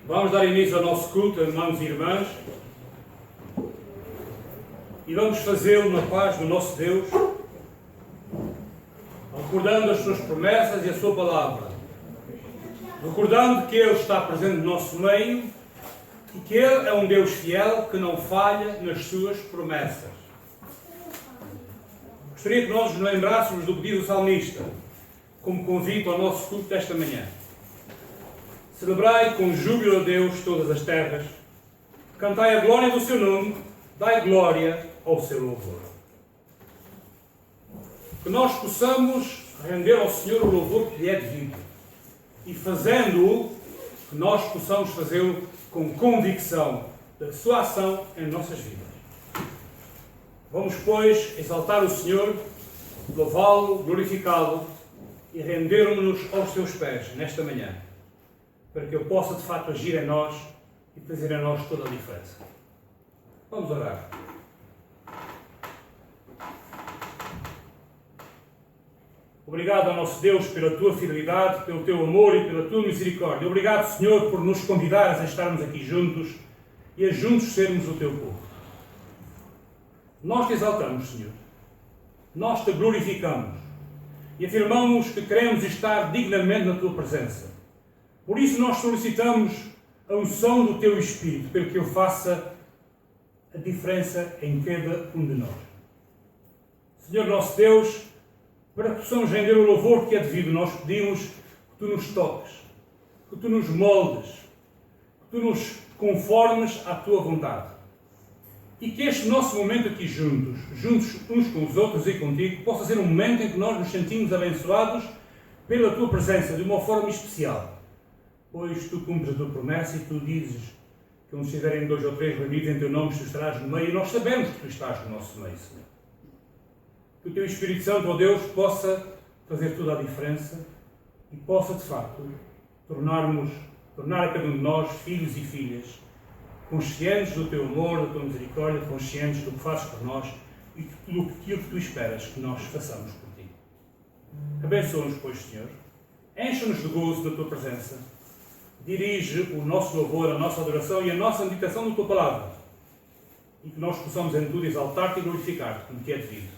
Vamos dar início ao nosso culto, irmãos e irmãs, e vamos fazê-lo na paz do nosso Deus, recordando as suas promessas e a sua palavra, recordando que Ele está presente no nosso meio e que Ele é um Deus fiel que não falha nas suas promessas. Gostaria que nós nos lembrássemos do pedido do salmista, como convite ao nosso culto desta manhã. Celebrai com júbilo a Deus todas as terras, cantai a glória do seu nome, dai glória ao seu louvor. Que nós possamos render ao Senhor o louvor que lhe é devido e, fazendo-o, que nós possamos fazê-lo com convicção da sua ação em nossas vidas. Vamos, pois, exaltar o Senhor, louvá-lo, glorificá-lo e rendermos-nos aos seus pés nesta manhã, para que Ele possa de facto agir em nós e fazer em nós toda a diferença. Vamos orar. Obrigado ao nosso Deus pela Tua fidelidade, pelo Teu amor e pela Tua misericórdia. Obrigado, Senhor, por nos convidares a estarmos aqui juntos e a juntos sermos o Teu povo. Nós Te exaltamos, Senhor. Nós Te glorificamos e afirmamos que queremos estar dignamente na Tua presença. Por isso nós solicitamos a unção do Teu Espírito, para que Ele faça a diferença em cada um de nós. Senhor nosso Deus, para que possamos render o louvor que é devido, nós pedimos que Tu nos toques, que Tu nos moldes, que Tu nos conformes à Tua vontade. E que este nosso momento aqui juntos uns com os outros e contigo, possa ser um momento em que nós nos sentimos abençoados pela Tua presença de uma forma especial. Pois Tu cumpres a Tua promessa e Tu dizes que onde estiverem 2 ou 3 reunidos em Teu nome, Tu estarás no meio, e nós sabemos que Tu estás no nosso meio, Senhor. Que o Teu Espírito Santo, ó Deus, possa fazer toda a diferença e possa, de facto, tornar a cada um de nós filhos e filhas, conscientes do Teu amor, da Tua misericórdia, conscientes do que fazes por nós e do que Tu esperas que nós façamos por Ti. Abençoa-nos, pois, Senhor. Enche-nos de gozo da Tua presença. Dirige o nosso louvor, a nossa adoração e a nossa meditação na Tua palavra. E que nós possamos em tudo exaltar-Te e glorificar-Te, como Te é devido.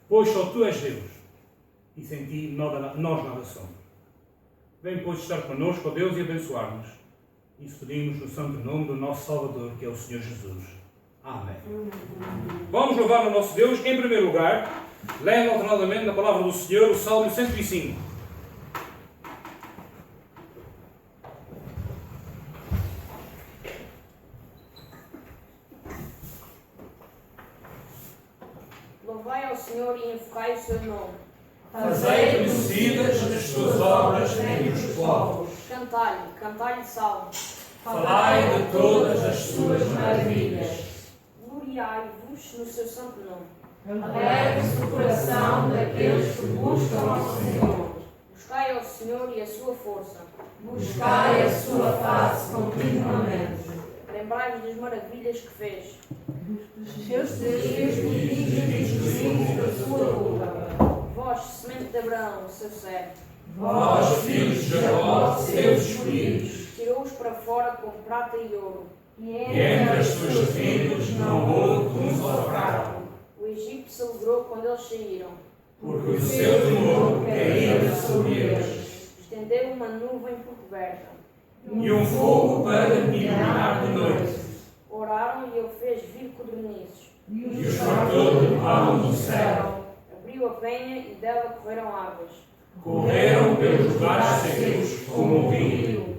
Pois só Tu és Deus, e sem Ti nós nada somos. Vem, pois, estar connosco, ó Deus, e abençoar-nos. Isso pedimos no santo nome do nosso Salvador, que é o Senhor Jesus. Amém. Vamos louvar o nosso Deus. Em primeiro lugar, lendo alternadamente na palavra do Senhor o Salmo 105. Louvai ao Senhor e invocai o seu nome. Fazei conhecidas as suas obras entre os povos. Cantai-lhe salmos. Falai de todas as suas maravilhas. Gloriai-vos no seu santo nome. Alegre-se o coração daqueles que buscam ao Senhor. Buscai ao Senhor e a sua força. Buscai a sua face continuamente. Lembrai-vos das maravilhas que fez. Dos seus desígnios e dos desígnios da sua boca. Vós, semente de Abraão, seu servo. Vós, filhos de Jacó, seus escolhidos. Tirou-os para fora com prata e ouro. E entre as suas tribos não houve um só fraco. O Egito se alegrou quando eles saíram. Porque o seu temor caía sobre eles. Estendeu uma nuvem por coberta. E um fogo para iluminar de noite. Oraram e ele fez vir codornizes. E os fartou de pão do céu. Abriu a penha e dela correram águas. Correram pelos lugares secos como um rio.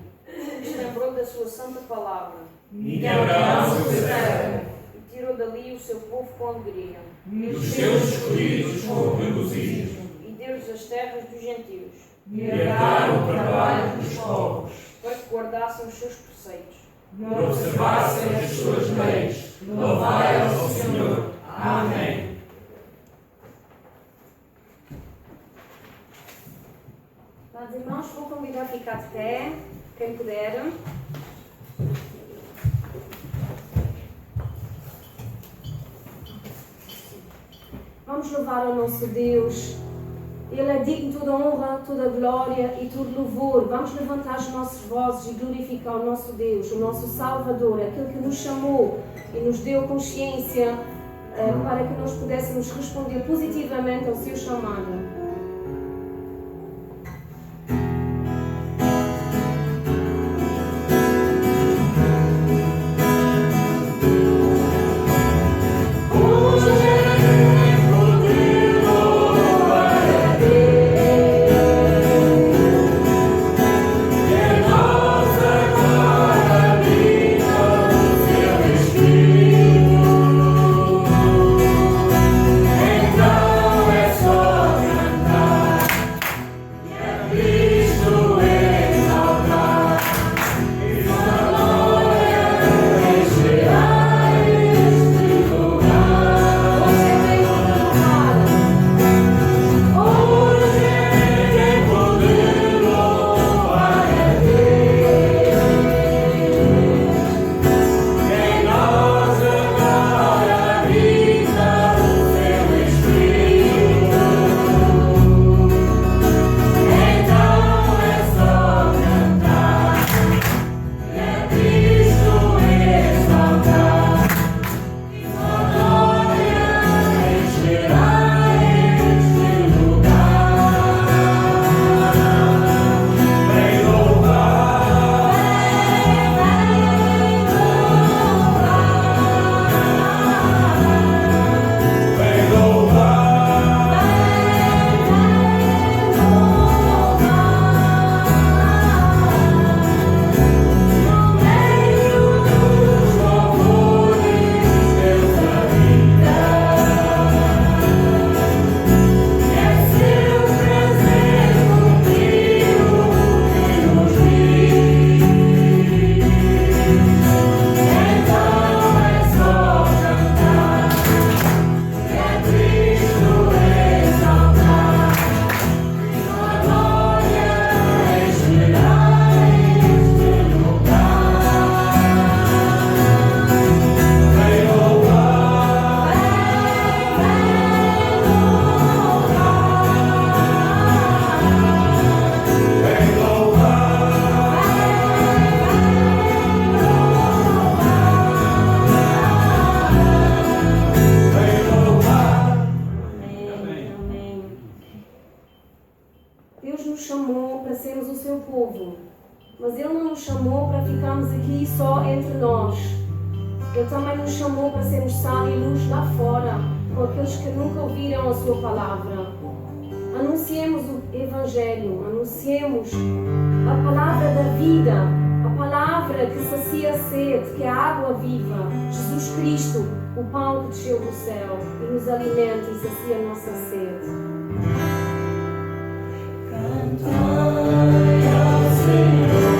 Se lembrou da sua santa palavra. E de Abraão seu servo. E tirou dali o seu povo com alegria. E os seus escolhidos com regozijo. E deu-lhes as terras dos gentios. E herdaram o trabalho dos povos. Para que guardassem os seus preceitos. E observassem as suas leis. Louvai ao Senhor. Amém. Amados irmãos, vou convidar a ficar de pé, quem puder. Vamos louvar ao nosso Deus Ele é digno de toda honra, toda glória e todo louvor. Vamos levantar as nossas vozes e glorificar o nosso Deus, o nosso Salvador, aquele que nos chamou e nos deu consciência para que nós pudéssemos responder positivamente ao seu chamado. Mas Ele não nos chamou para ficarmos aqui só entre nós. Ele também nos chamou para sermos sal e luz lá fora, com aqueles que nunca ouviram a Sua palavra. Anunciemos o Evangelho, anunciemos a palavra da vida, a palavra que sacia a sede, que é a água viva, Jesus Cristo, o pão que desceu do céu e nos alimenta e sacia a nossa sede. Cantai ao Senhor.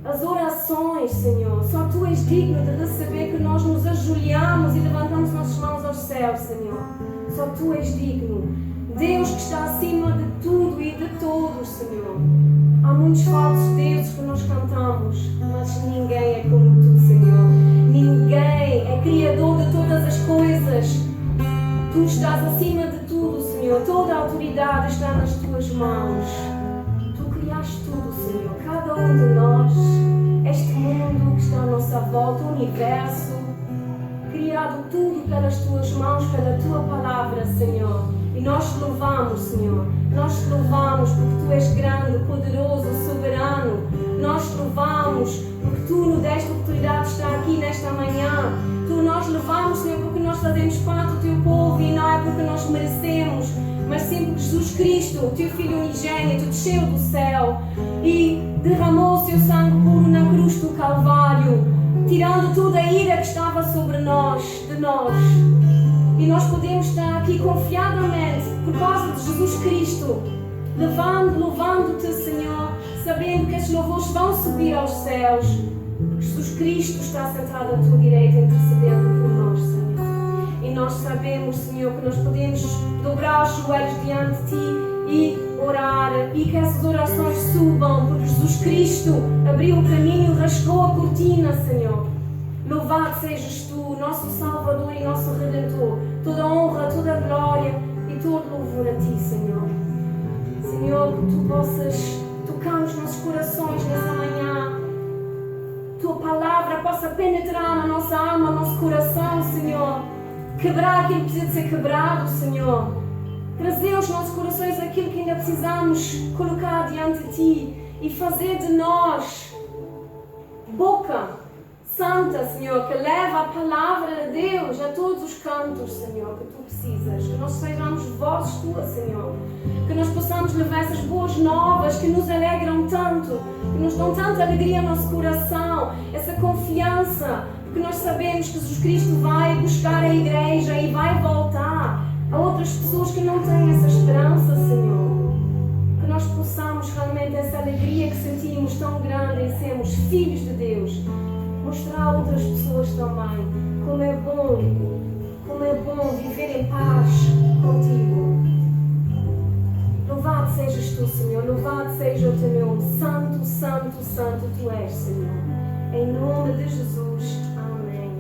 as orações, Senhor. Só Tu és digno de receber que nós nos ajoelhamos e levantamos nossas mãos aos céus, Senhor. Só Tu és digno. Deus que está acima de tudo e de todos, Senhor. Há muitos falsos deuses que nós cantamos, mas ninguém é como Tu, Senhor. Ninguém é criador de todas as coisas. Tu estás acima de tudo, Senhor. Toda a autoridade está nas Tuas mãos. Tu criaste tudo, Senhor. Cada um de nós, este mundo que está à nossa volta, o universo, criado tudo pelas Tuas mãos, pela Tua palavra, Senhor. E nós te louvamos, Senhor. Nós te louvamos porque Tu és grande, poderoso, soberano. Nós te louvamos porque Tu nos deste a oportunidade de estar aqui nesta manhã. Nós louvamos, Senhor, porque nós fazemos parte do Teu povo e não é porque nós merecemos, mas sim porque Jesus Cristo, o Teu Filho unigênito, desceu do céu e derramou o Seu sangue puro na cruz do Calvário, tirando toda a ira que estava sobre nós, de nós. E nós podemos estar aqui confiadamente por causa de Jesus Cristo, louvando-Te, Senhor, sabendo que estes louvores vão subir aos céus, porque Jesus Cristo está sentado à Tua direita, intercedendo por nós, Senhor. E nós sabemos, Senhor, que nós podemos dobrar os joelhos diante de Ti e orar, e que essas orações subam, porque Jesus Cristo abriu o caminho, rasgou a cortina, Senhor. Louvado sejas Tu, nosso Salvador e nosso Redentor. Toda honra, toda glória e todo louvor a Ti, Senhor. Senhor, que Tu possas tocar nos nossos corações nessa manhã. Tua palavra possa penetrar na nossa alma, no nosso coração, Senhor. Quebrar aquilo que precisa de ser quebrado, Senhor. trazer aos nossos corações aquilo que ainda precisamos colocar diante de Ti e fazer de nós boca santa, Senhor, que leva a palavra de Deus a todos os cantos, Senhor, que Tu precisas. Que nós sejamos vozes Tuas, Senhor. Que nós possamos levar essas boas novas que nos alegram tanto, que nos dão tanta alegria no nosso coração, essa confiança, porque nós sabemos que Jesus Cristo vai buscar a igreja e vai voltar a outras pessoas que não têm essa esperança, Senhor. Que nós possamos realmente essa alegria que sentimos tão grande em sermos filhos de Deus, mostrar a outras pessoas também como é bom viver em paz contigo. Louvado sejas Tu, Senhor, louvado seja o Teu nome. Santo, santo, santo Tu és, Senhor. Em nome de Jesus. Amém.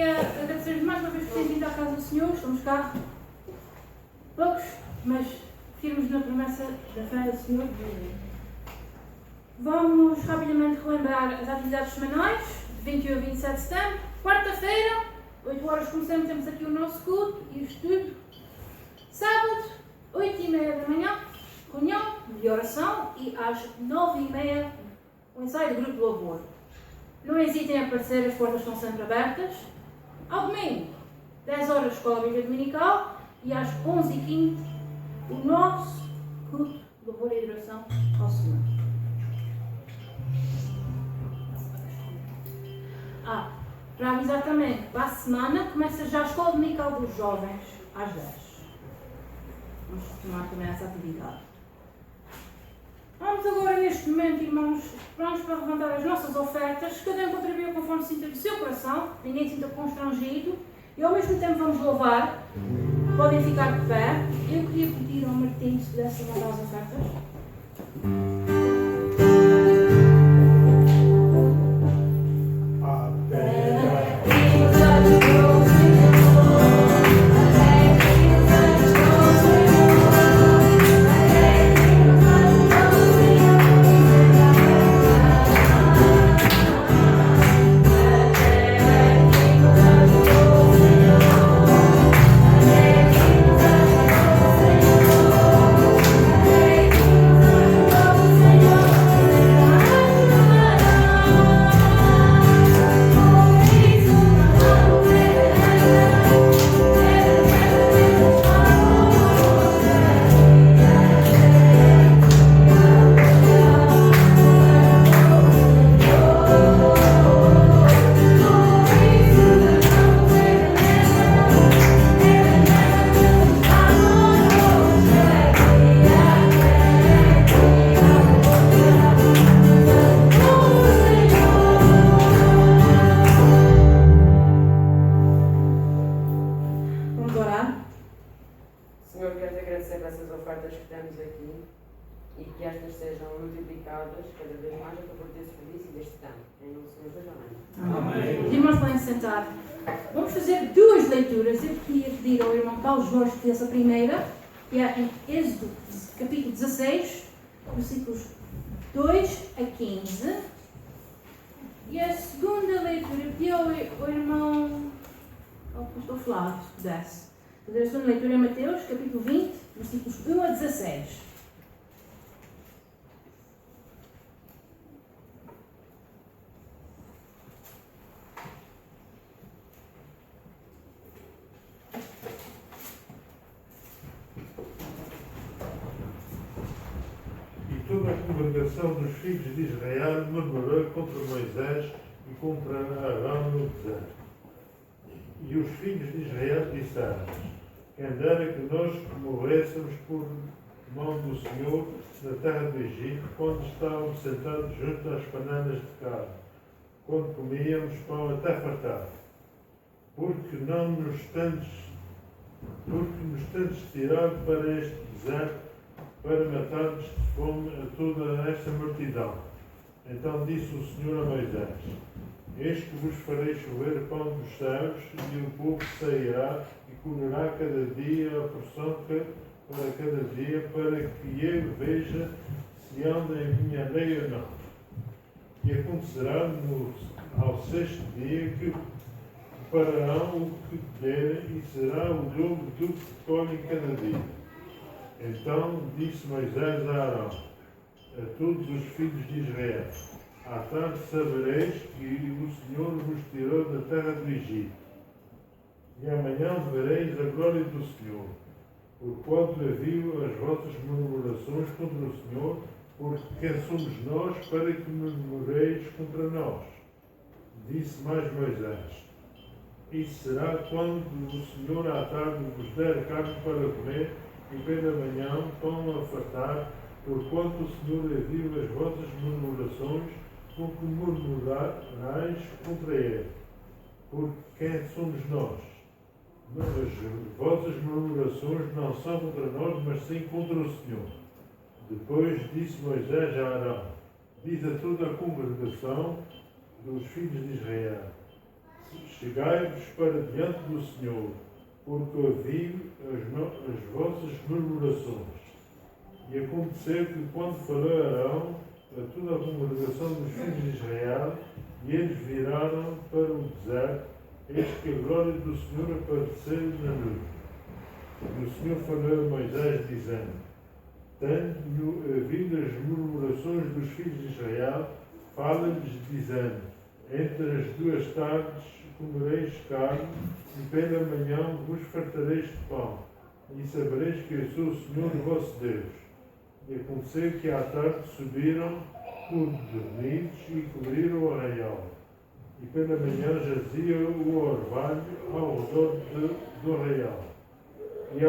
queria agradecer-vos mais uma vez por terem vindo à casa do Senhor. Estamos cá, poucos, mas firmes na promessa da fé do Senhor. Vamos rapidamente relembrar as atividades semanais, de 21 a 27 de setembro. Quarta-feira, 8 horas como sempre, temos aqui o nosso culto e o estudo. Sábado, 8h30 da manhã, reunião de oração e às 9h30 o ensaio do grupo de louvor. Não hesitem a aparecer, as portas estão sempre abertas. Ao domingo, 10 horas, escola bíblica dominical e às 11h15 o nosso culto de louvor e adoração ao Senhor. Para avisar também que para a semana começa já a escola dominical dos jovens às 10. Vamos tomar também essa atividade. Vamos agora, neste momento, irmãos, prontos para levantar as nossas ofertas. Cada um contribua conforme sinta do seu coração, ninguém se sinta constrangido. E ao mesmo tempo vamos louvar. Podem ficar de pé. Eu queria pedir ao Martim se pudesse levantar as ofertas. Vamos fazer duas leituras. Eu queria pedir ao irmão Paulo Jorge que desse a primeira, que é em Êxodo, capítulo 16, versículos 2 a 15. E a segunda leitura, eu pedi ao irmão, ao pastor Flávio, se pudesse. A segunda leitura é Mateus, capítulo 20, versículos 1 a 16. Toda a congregação dos filhos de Israel murmurou contra Moisés e contra Arão no deserto. E os filhos de Israel disseram: quem dera que nós morrêssemos por mão do Senhor na terra do Egito, quando estávamos sentados junto às panelas de carne, quando comíamos pão até fartar. Porque nos tendes tirado para este deserto para matar-nos de fome a toda esta multidão. Então disse o Senhor a Moisés: eis que vos farei chover pão dos céus, e o povo sairá e colherá cada dia a porção para cada dia, para que eu veja se anda em minha lei ou não. E acontecerá ao sexto dia que pararão o que derem, e será o dobro do que colhem cada dia. Então disse Moisés a Arão, a todos os filhos de Israel: à tarde sabereis que o Senhor vos tirou da terra do Egito, e amanhã vereis a glória do Senhor, porquanto ouviu as vossas murmurações contra o Senhor, porque quem somos nós para que murmureis contra nós? Disse mais Moisés: isso será quando o Senhor à tarde vos der carne para comer, e pela manhã pão a fartar, porquanto o Senhor ouviu as vossas murmurações, com que murmurais contra ele. Porque quem somos nós? As vossas murmurações não são contra nós, mas sim contra o Senhor. Depois disse Moisés a Arão: diz a toda a congregação dos filhos de Israel: chegai-vos para diante do Senhor, porque ouvi as vossas murmurações. E aconteceu que, quando falou Arão a toda a congregação dos filhos de Israel, e eles viraram para o deserto, eis que a glória do Senhor apareceu na nuvem. E o Senhor falou a Moisés, dizendo: tenho ouvido as murmurações dos filhos de Israel, fala-lhes, dizendo: entre as 2 tardes comereis carne, e pela manhã vos fartareis de pão, e sabereis que eu sou o Senhor vosso Deus. E aconteceu que à tarde subiram por dormidos e cobriram o arraial. E pela manhã jazia o orvalho ao redor do arraial. E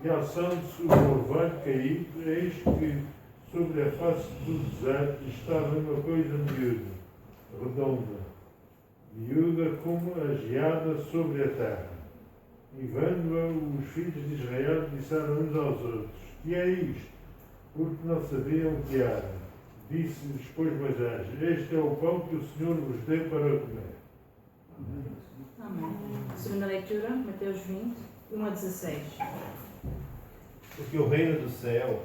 alçando-se o orvalho caído, eis que sobre a face do deserto estava uma coisa miúda, redonda, como a geada sobre a terra. E vendo-a, os filhos de Israel disseram uns aos outros: que é isto? Porque não sabiam o que era. Disse-lhes, pois, Moisés: este é o pão que o Senhor vos deu para comer. Amém. Segunda leitura, Mateus 20, 1 a 16. Porque o reino do céu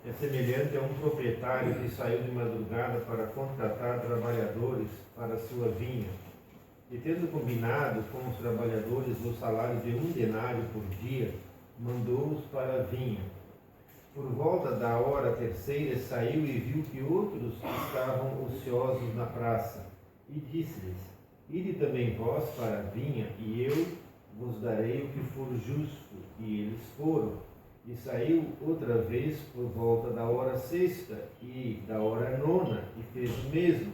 é semelhante a um proprietário que saiu de madrugada para contratar trabalhadores para a sua vinha. E tendo combinado com os trabalhadores o salário de 1 denário por dia, mandou-os para a vinha. Por volta da hora terceira saiu e viu que outros estavam ociosos na praça, e disse-lhes: ide também vós para a vinha, e eu vos darei o que for justo. E eles foram. E saiu outra vez por volta da hora sexta e da hora nona, e fez o mesmo.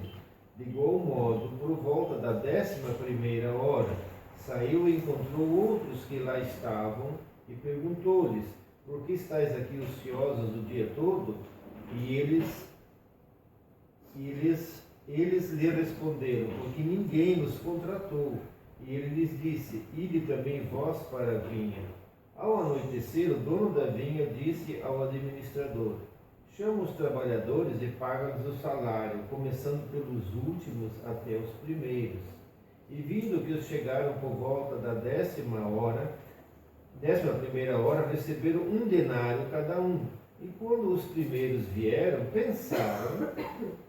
De igual modo, por volta da 11ª hora, saiu e encontrou outros que lá estavam, e perguntou-lhes: por que estáis aqui ociosos o dia todo? E eles lhe responderam: porque ninguém nos contratou. E ele lhes disse: ide também vós para a vinha. Ao anoitecer, o dono da vinha disse ao administrador: chama os trabalhadores e paga-lhes o salário, começando pelos últimos até os primeiros. E vindo que os chegaram por volta da 11ª hora, receberam 1 denário cada um. E quando os primeiros vieram, pensaram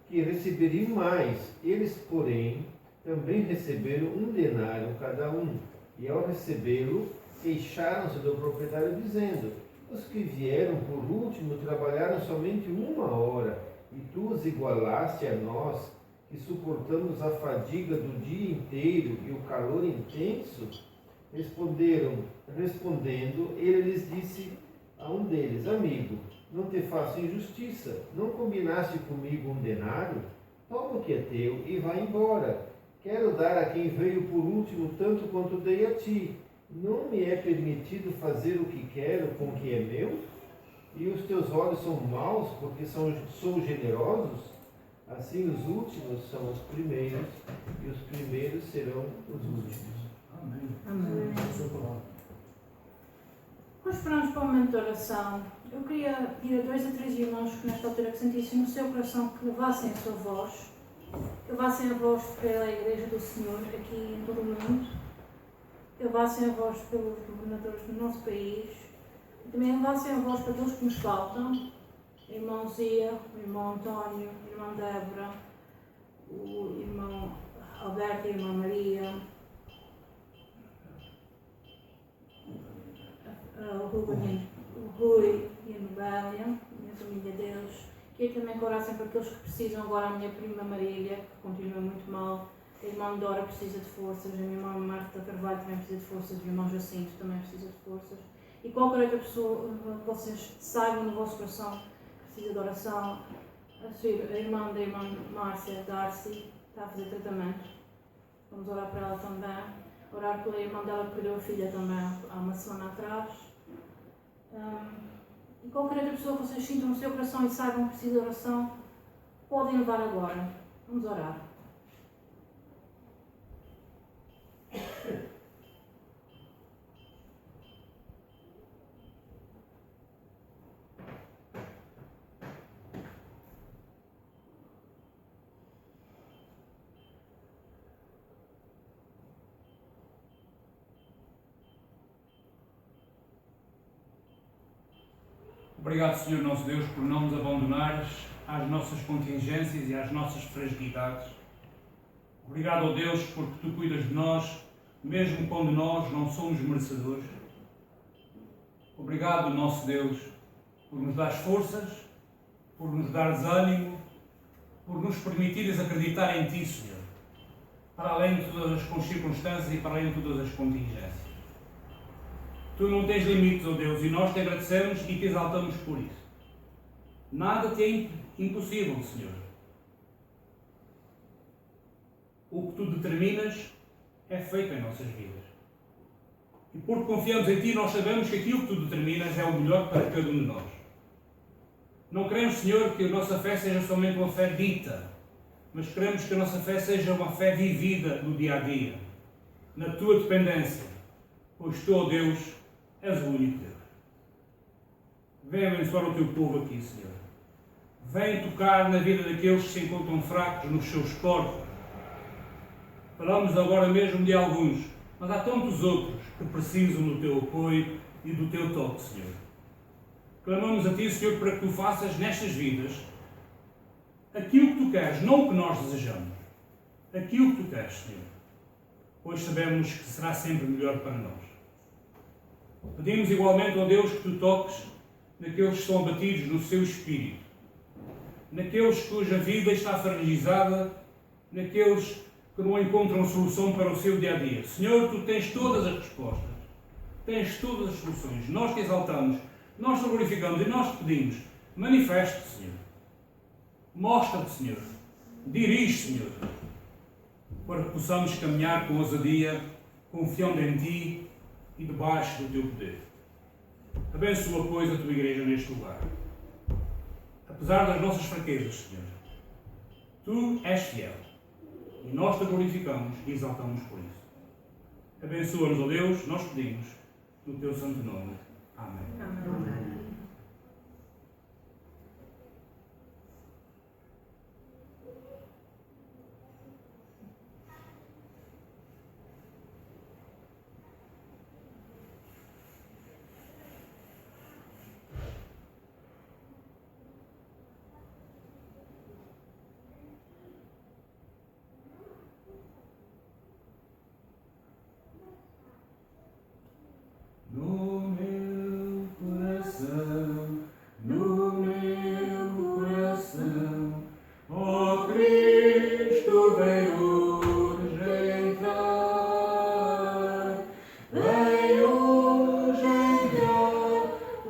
que receberiam mais. Eles, porém, também receberam 1 denário cada um. E ao recebê-lo, queixaram-se do proprietário, dizendo: os que vieram por último trabalharam somente 1 hora, e tu os igualaste a nós, que suportamos a fadiga do dia inteiro e o calor intenso? Respondendo, ele lhes disse a um deles: amigo, não te faço injustiça. Não combinaste comigo 1 denário? Toma o que é teu e vai embora. Quero dar a quem veio por último tanto quanto dei a ti. Não me é permitido fazer o que quero com o que é meu? E os teus olhos são maus porque sou generosos? Assim os últimos são os primeiros, e os primeiros serão os últimos. Amém. Amém. Deus esperamos para o momento de oração. Eu queria pedir a 2 a 3 irmãos que nesta altura que sentissem no seu coração que levassem a sua voz, que levassem a voz pela Igreja do Senhor aqui em todo o mundo, que levassem a voz pelos governadores do nosso país, e também levassem a voz para aqueles que nos faltam, o irmão Zia, o irmão António, a irmã Débora, o irmão Alberto e a irmã Maria, o Rui e a Nobélia, a família deles. Queria também que orassem para aqueles que precisam agora, a minha prima Marília, que continua muito mal, a irmã Dora precisa de forças, a minha irmã Marta Carvalho também precisa de forças, o irmão Jacinto também precisa de forças. E qualquer outra pessoa que vocês saibam no vosso coração que precisa de oração, a irmã da irmã Márcia, Darcy, está a fazer tratamento. Vamos orar para ela também. Orar pela irmã dela que perdeu a filha também há uma semana atrás. E qualquer outra pessoa que vocês sintam no seu coração e saibam que precisa de oração, podem levar agora. Vamos orar. Obrigado, Senhor nosso Deus, por não nos abandonares às nossas contingências e às nossas fragilidades. Obrigado, ó Deus, porque Tu cuidas de nós, mesmo quando nós não somos merecedores. Obrigado, nosso Deus, por nos dares forças, por nos dares ânimo, por nos permitires acreditar em Ti, Senhor, para além de todas as circunstâncias e para além de todas as contingências. Tu não tens limites, ó Deus, e nós te agradecemos e te exaltamos por isso. Nada te é impossível, Senhor. O que Tu determinas é feito em nossas vidas. E porque confiamos em Ti, nós sabemos que aquilo que Tu determinas é o melhor para cada um de nós. Não queremos, Senhor, que a nossa fé seja somente uma fé dita, mas queremos que a nossa fé seja uma fé vivida no dia a dia, na Tua dependência, pois Tu, ó Deus, és o único Deus. Vem abençoar o Teu povo aqui, Senhor. Vem tocar na vida daqueles que se encontram fracos nos seus corpos. Falamos agora mesmo de alguns, mas há tantos outros que precisam do Teu apoio e do Teu toque, Senhor. Clamamos a Ti, Senhor, para que Tu faças nestas vidas aquilo que Tu queres, não o que nós desejamos. Aquilo que Tu queres, Senhor. Pois sabemos que será sempre melhor para nós. Pedimos igualmente, ó Deus, que Tu toques naqueles que estão abatidos no seu espírito, naqueles cuja vida está fragilizada, naqueles que não encontram solução para o seu dia-a-dia. Senhor, Tu tens todas as respostas, tens todas as soluções. Nós te exaltamos, nós te glorificamos e nós te pedimos, manifeste-te, Senhor. Mostra-te, Senhor. Dirige, Senhor, para que possamos caminhar com ousadia, confiando em Ti e debaixo do Teu poder. Abençoa, pois, a Tua Igreja neste lugar. Apesar das nossas fraquezas, Senhor, Tu és fiel e nós Te glorificamos e exaltamos por isso. Abençoa-nos, ó Deus, nós pedimos, no Teu santo nome. Amém. Amém. No meu coração, no meu coração, ó Cristo vem hoje entrar, vem hoje entrar,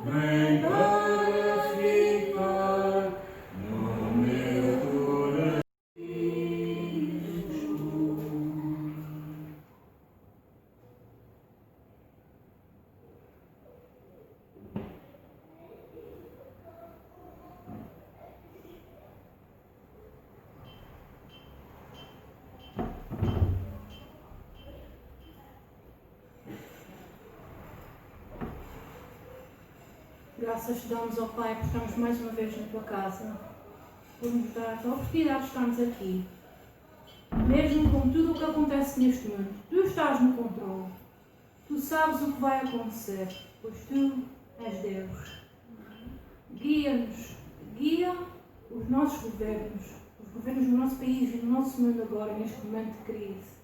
vem para ficar no meu coração. Graças te damos, ó Pai, por estarmos mais uma vez na Tua casa, por nos dar a oportunidade de estarmos aqui. Mesmo com tudo o que acontece neste mundo, Tu estás no controle. Tu sabes o que vai acontecer, pois Tu és Deus. Guia-nos, guia os nossos governos, os governos do nosso país e do nosso mundo agora, neste momento de crise.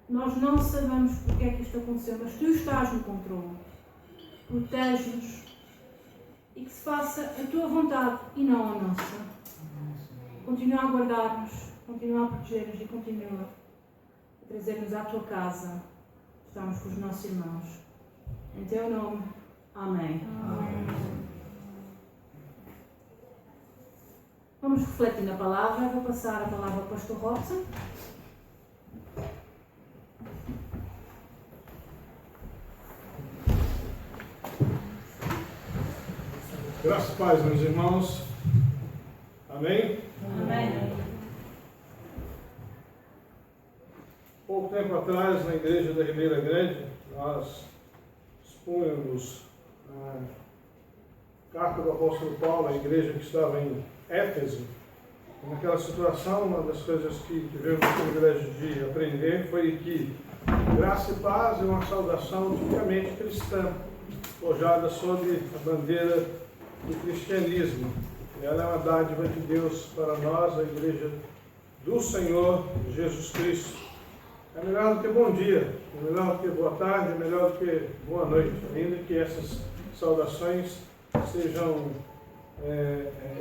Nós não sabemos porque é que isto aconteceu, mas Tu estás no controle. Protege-nos e que se faça a Tua vontade e não a nossa. Continua a guardar-nos, continua a proteger-nos e continua a trazer-nos à Tua casa. Estamos com os nossos irmãos. Em Teu nome. Amém. Amém. Vamos refletir na palavra. Vou passar a palavra ao Pastor Robson. Graças e paz, meus irmãos. Amém? Amém. Pouco tempo atrás, na igreja da Ribeira Grande, nós expunhamos a carta do apóstolo Paulo à igreja que estava em Éfeso. Naquela situação, uma das coisas que tivemos o privilégio de aprender foi que graça e paz é uma saudação tipicamente cristã, forjada sob a bandeira do cristianismo. E ela é uma dádiva de Deus para nós, a igreja do Senhor Jesus Cristo. É melhor do que bom dia, é melhor do que boa tarde, é melhor do que boa noite, ainda que essas saudações sejam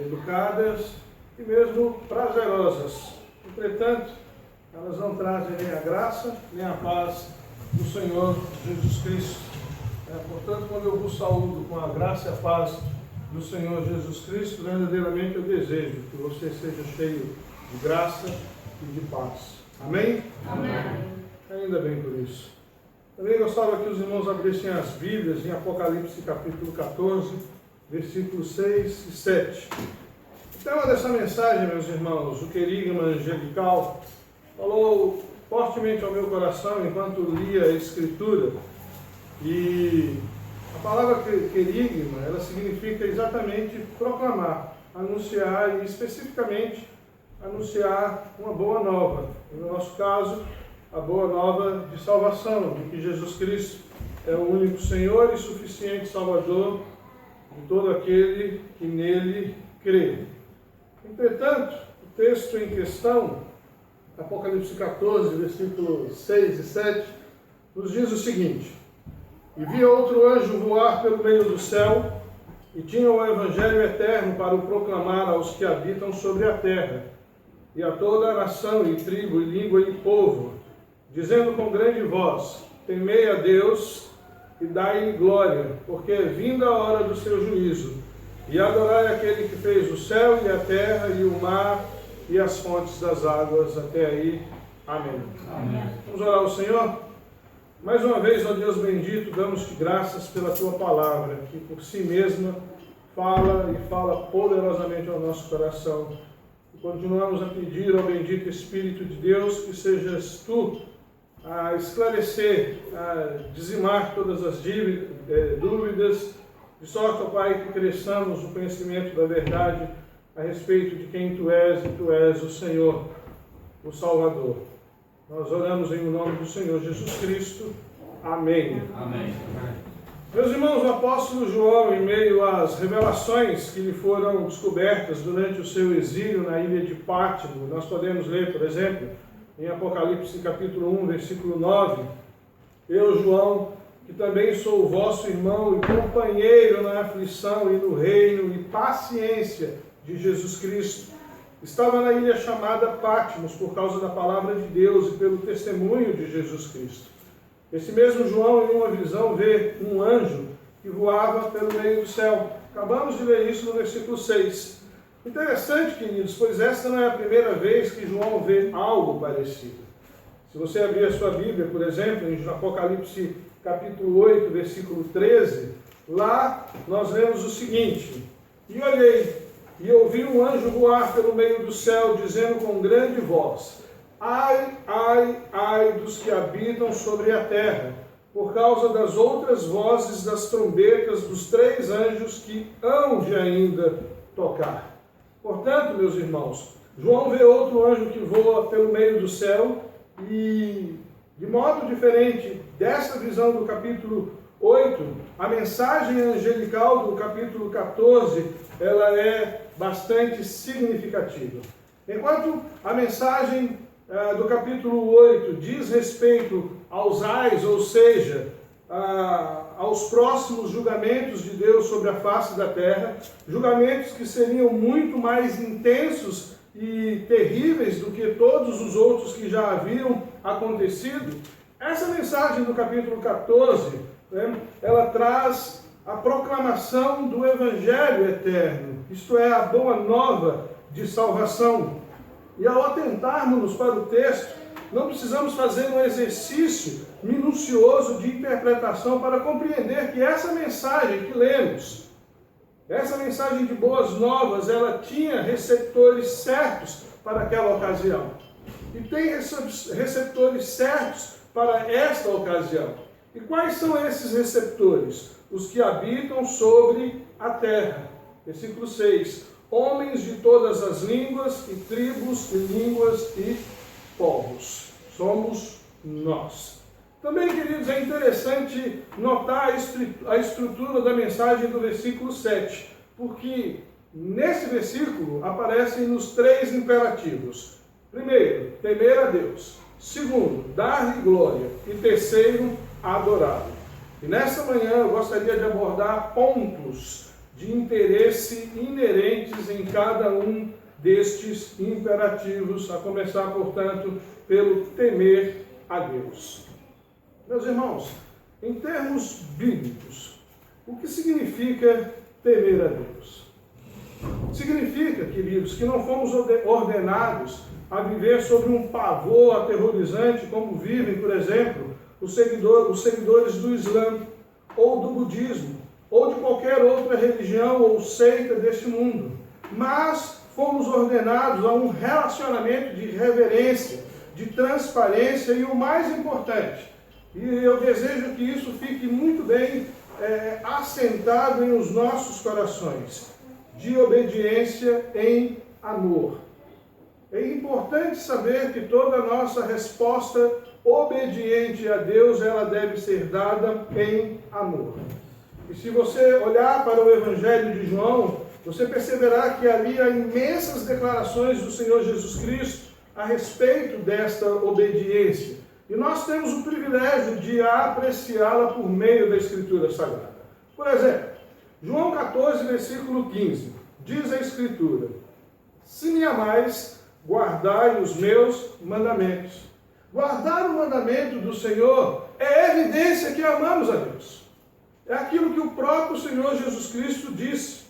educadas e mesmo prazerosas. Entretanto, elas não trazem nem a graça, nem a paz do Senhor Jesus Cristo. Portanto, quando eu vos saúdo com a graça e a paz do Senhor Jesus Cristo, verdadeiramente eu desejo que você seja cheio de graça e de paz. Amém? Amém. Ainda bem por isso. Também gostava que os irmãos abrissem as Bíblias em Apocalipse capítulo 14, versículos 6 e 7. O tema dessa mensagem, meus irmãos, o querigma angelical, falou fortemente ao meu coração enquanto lia a Escritura. E a palavra querigma, ela significa exatamente proclamar, anunciar e especificamente anunciar uma boa nova. No nosso caso, a boa nova de salvação, de que Jesus Cristo é o único Senhor e suficiente Salvador de todo aquele que nele crê. Entretanto, o texto em questão, Apocalipse 14, versículos 6 e 7, nos diz o seguinte: E vi outro anjo voar pelo meio do céu, e tinha o Evangelho eterno para o proclamar aos que habitam sobre a terra, e a toda a nação, e tribo, e língua, e povo, dizendo com grande voz: Temei a Deus e dai-lhe glória, porque é vinda a hora do seu juízo, e adorai aquele que fez o céu e a terra e o mar e as fontes das águas. Até aí. Amém. Amém. Vamos orar ao Senhor? Mais uma vez, ó Deus bendito, damos-te graças pela tua palavra, que por si mesma fala e fala poderosamente ao nosso coração. E continuamos a pedir ao bendito Espírito de Deus que sejas tu a esclarecer, a dizimar todas as dúvidas, de sorte, ó Pai, que cresçamos no conhecimento da verdade a respeito de quem tu és, e tu és o Senhor, o Salvador. Nós oramos em nome do Senhor Jesus Cristo. Amém. Amém. Meus irmãos, o apóstolo João, em meio às revelações que lhe foram descobertas durante o seu exílio na ilha de Pátimo, nós podemos ler, por exemplo, em Apocalipse capítulo 1, versículo 9, Eu, João, que também sou o vosso irmão e companheiro na aflição e no reino e paciência de Jesus Cristo, estava na ilha chamada Pátmos por causa da palavra de Deus e pelo testemunho de Jesus Cristo. Esse mesmo João, em uma visão, vê um anjo que voava pelo meio do céu. Acabamos de ler isso no versículo 6. Interessante, queridos, pois esta não é a primeira vez que João vê algo parecido. Se você abrir a sua Bíblia, por exemplo, em Apocalipse capítulo 8, versículo 13, lá nós lemos o seguinte: E olhei, e ouvi um anjo voar pelo meio do céu, dizendo com grande voz: Ai, ai, ai dos que habitam sobre a terra, por causa das outras vozes das trombetas dos 3 anjos que hão de ainda tocar. Portanto, meus irmãos, João vê outro anjo que voa pelo meio do céu e, de modo diferente desta visão do capítulo 8, a mensagem angelical do capítulo 14, ela é bastante significativa. Enquanto a mensagem do capítulo 8 diz respeito aos ais, ou seja, aos próximos julgamentos de Deus sobre a face da terra, julgamentos que seriam muito mais intensos e terríveis do que todos os outros que já haviam acontecido. Essa mensagem do capítulo 14, ela traz a proclamação do Evangelho eterno, isto é, a boa nova de salvação. E ao atentarmos para o texto, não precisamos fazer um exercício minucioso de interpretação para compreender que essa mensagem que lemos, essa mensagem de boas novas, ela tinha receptores certos para aquela ocasião. E tem receptores certos para esta ocasião. E quais são esses receptores? Os que habitam sobre a terra. Versículo 6. Homens de todas as línguas e tribos e línguas e povos. Somos nós. Também, queridos, é interessante notar a estrutura da mensagem do versículo 7. porque nesse versículo aparecem-nos 3 imperativos. Primeiro, temer a Deus. Segundo, dar-lhe glória. E terceiro, adorá-lo. E nessa manhã eu gostaria de abordar pontos de interesse inerentes em cada um destes imperativos, a começar, portanto, pelo temer a Deus. Meus irmãos, em termos bíblicos, o que significa temer a Deus? Significa, queridos, que não fomos ordenados a viver sobre um pavor aterrorizante, como vivem, por exemplo, os seguidores do Islã, ou do budismo, ou de qualquer outra religião ou seita deste mundo. Mas fomos ordenados a um relacionamento de reverência, de transparência e o mais importante, e eu desejo que isso fique muito bem assentado em os nossos corações, de obediência em amor. É importante saber que toda a nossa resposta obediente a Deus, ela deve ser dada em amor. E se você olhar para o Evangelho de João, você perceberá que ali há imensas declarações do Senhor Jesus Cristo a respeito desta obediência. E nós temos o privilégio de apreciá-la por meio da Escritura Sagrada. Por exemplo, João 14, versículo 15, diz a Escritura: se me amais, guardai os meus mandamentos. Guardar o mandamento do Senhor é evidência que amamos a Deus. É aquilo que o próprio Senhor Jesus Cristo disse.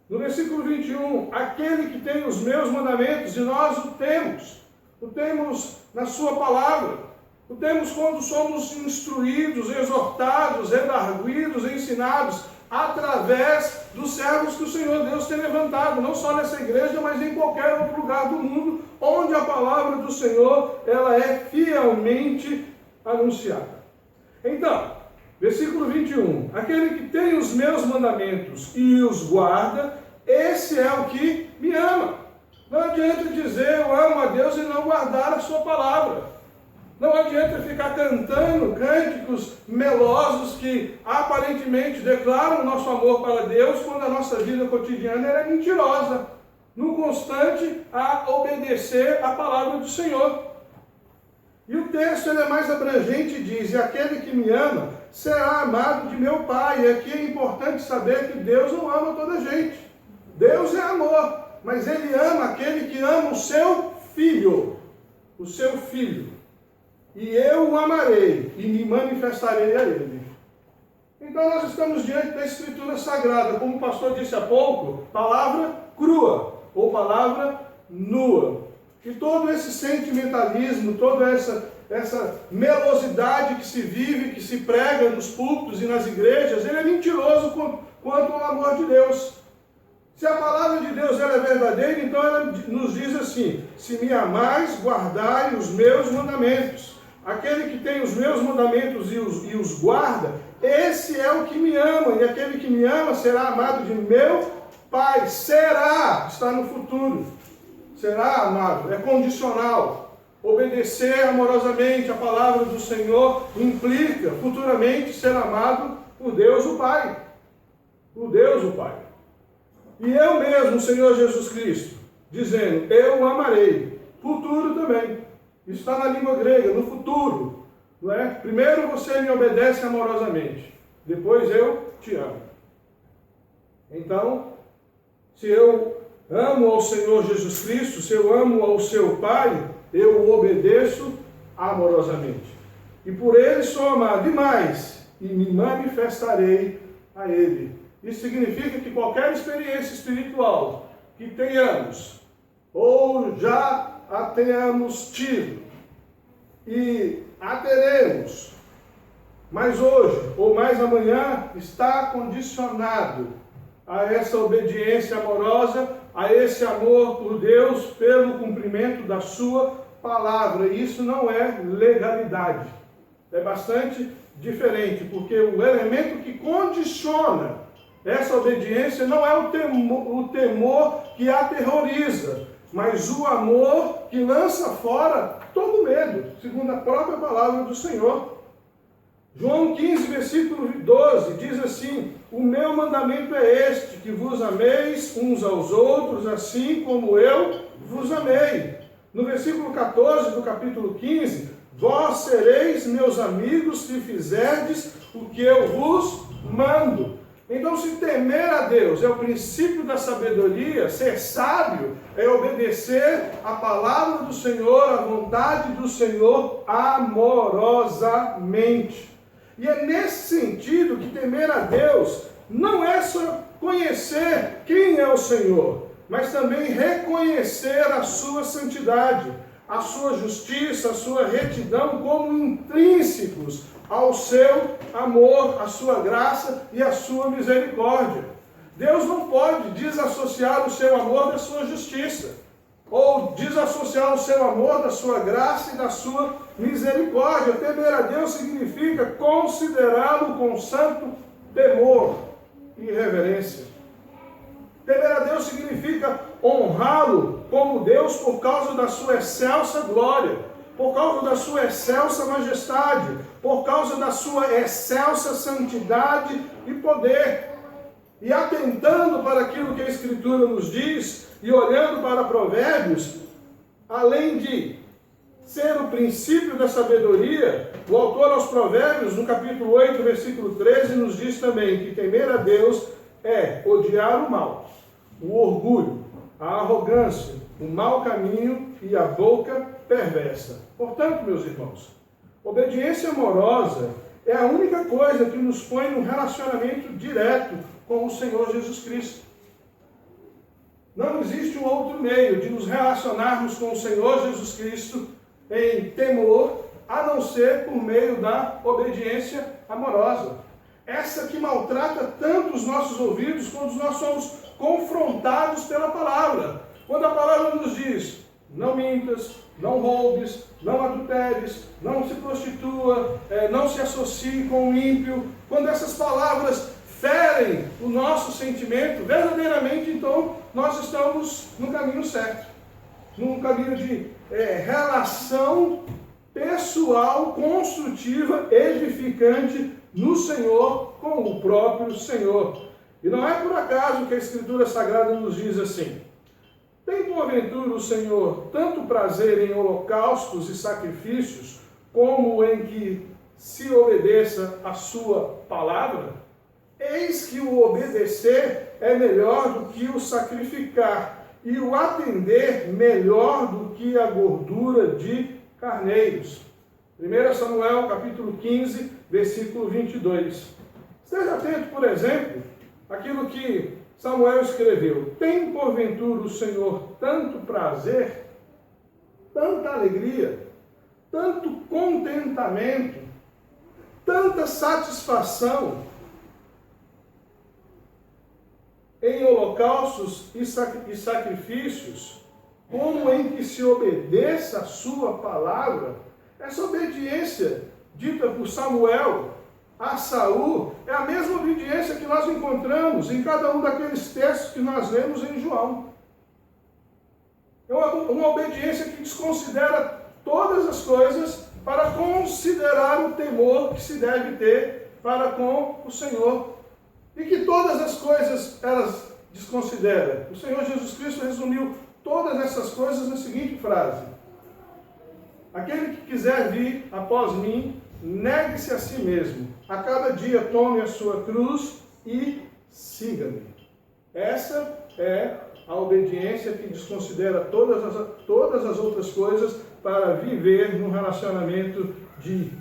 No versículo 21, aquele que tem os meus mandamentos, e nós o temos na sua palavra, o temos quando somos instruídos, exortados, redarguidos, ensinados, através dos servos que o Senhor Deus tem levantado, não só nessa igreja, mas em qualquer outro lugar do mundo, onde a palavra do Senhor, ela é fielmente anunciada. Então, versículo 21, aquele que tem os meus mandamentos e os guarda, esse é o que me ama. Não adianta dizer eu amo a Deus e não guardar a sua palavra. Não adianta ficar cantando cânticos melosos que aparentemente declaram o nosso amor para Deus, quando a nossa vida cotidiana é mentirosa, no constante a obedecer a palavra do Senhor. E o texto ele é mais abrangente e diz: e aquele que me ama será amado de meu Pai. E aqui é importante saber que Deus não ama toda a gente. Deus é amor, mas Ele ama aquele que ama o seu Filho. O seu Filho. E eu o amarei e me manifestarei a Ele. Então nós estamos diante da Escritura Sagrada, como o pastor disse há pouco, palavra crua ou palavra nua. E todo esse sentimentalismo, toda essa melosidade que se vive, que se prega nos púlpitos e nas igrejas, ele é mentiroso quanto ao amor de Deus. Se a palavra de Deus ela é verdadeira, então ela nos diz assim: se me amais, guardai os meus mandamentos. Aquele que tem os meus mandamentos e os guarda, esse é o que me ama, e aquele que me ama será amado de meu Pai. Será, está no futuro. Será amado, é condicional. Obedecer amorosamente a palavra do Senhor implica futuramente ser amado por Deus o Pai. Por Deus o Pai. E eu mesmo, o Senhor Jesus Cristo, dizendo, eu o amarei. Futuro também. Isso está na língua grega, no futuro. Não é? Primeiro você me obedece amorosamente. Depois eu te amo. Então, se eu amo ao Senhor Jesus Cristo, se eu amo ao seu Pai, eu o obedeço amorosamente. E por ele sou amado demais, e me manifestarei a ele. Isso significa que qualquer experiência espiritual que tenhamos, ou já a tenhamos tido, e a teremos, mas hoje, ou mais amanhã, está condicionado a essa obediência amorosa, a esse amor por Deus, pelo cumprimento da sua palavra. E isso não é legalidade. É bastante diferente, porque o elemento que condiciona essa obediência não é o temor que aterroriza, mas o amor que lança fora todo medo, segundo a própria palavra do Senhor. João 15, versículo 12, diz assim: o meu mandamento é este, que vos ameis uns aos outros, assim como eu vos amei. No versículo 14 do capítulo 15, vós sereis meus amigos se fizerdes o que eu vos mando. Então, se temer a Deus é o princípio da sabedoria, ser sábio é obedecer a palavra do Senhor, a vontade do Senhor amorosamente. E é nesse sentido que temer a Deus não é só conhecer quem é o Senhor, mas também reconhecer a sua santidade, a sua justiça, a sua retidão como intrínsecos ao seu amor, à sua graça e à sua misericórdia. Deus não pode desassociar o seu amor da sua justiça, ou desassociar o seu amor da sua graça e da sua misericórdia. Temer a Deus significa considerá-lo com santo temor e reverência. Temer a Deus significa honrá-lo como Deus por causa da sua excelsa glória, por causa da sua excelsa majestade, por causa da sua excelsa santidade e poder. E atentando para aquilo que a Escritura nos diz, e olhando para Provérbios, além de ser o princípio da sabedoria, o autor aos Provérbios, no capítulo 8, versículo 13, nos diz também que temer a Deus é odiar o mal, o orgulho, a arrogância, o mau caminho e a boca perversa. Portanto, meus irmãos, obediência amorosa é a única coisa que nos põe num relacionamento direto com o Senhor Jesus Cristo. Não existe um outro meio de nos relacionarmos com o Senhor Jesus Cristo em temor, a não ser por meio da obediência amorosa. Essa que maltrata tanto os nossos ouvidos quando nós somos confrontados pela palavra. Quando a palavra nos diz: não mintas, não roubes, não adulteres, não se prostitua, não se associe com o ímpio. Quando essas palavras ferem o nosso sentimento, verdadeiramente, então, nós estamos no caminho certo. Num caminho de relação pessoal, construtiva, edificante no Senhor, com o próprio Senhor. E não é por acaso que a Escritura Sagrada nos diz assim: tem porventura o Senhor tanto prazer em holocaustos e sacrifícios, como em que se obedeça a sua palavra? Eis que o obedecer é melhor do que o sacrificar, e o atender melhor do que a gordura de carneiros. 1 Samuel, capítulo 15, versículo 22. Esteja atento, por exemplo, àquilo que Samuel escreveu: tem porventura o Senhor tanto prazer, tanta alegria, tanto contentamento, tanta satisfação em holocaustos e sacrifícios, como em que se obedeça a sua palavra? Essa obediência dita por Samuel a Saul é a mesma obediência que nós encontramos em cada um daqueles textos que nós lemos em João. É uma obediência que desconsidera todas as coisas para considerar o temor que se deve ter para com o Senhor. E que todas as coisas elas desconsideram. O Senhor Jesus Cristo resumiu todas essas coisas na seguinte frase: aquele que quiser vir após mim, negue-se a si mesmo, a cada dia tome a sua cruz e siga-me. Essa é a obediência que desconsidera todas as outras coisas para viver num relacionamento de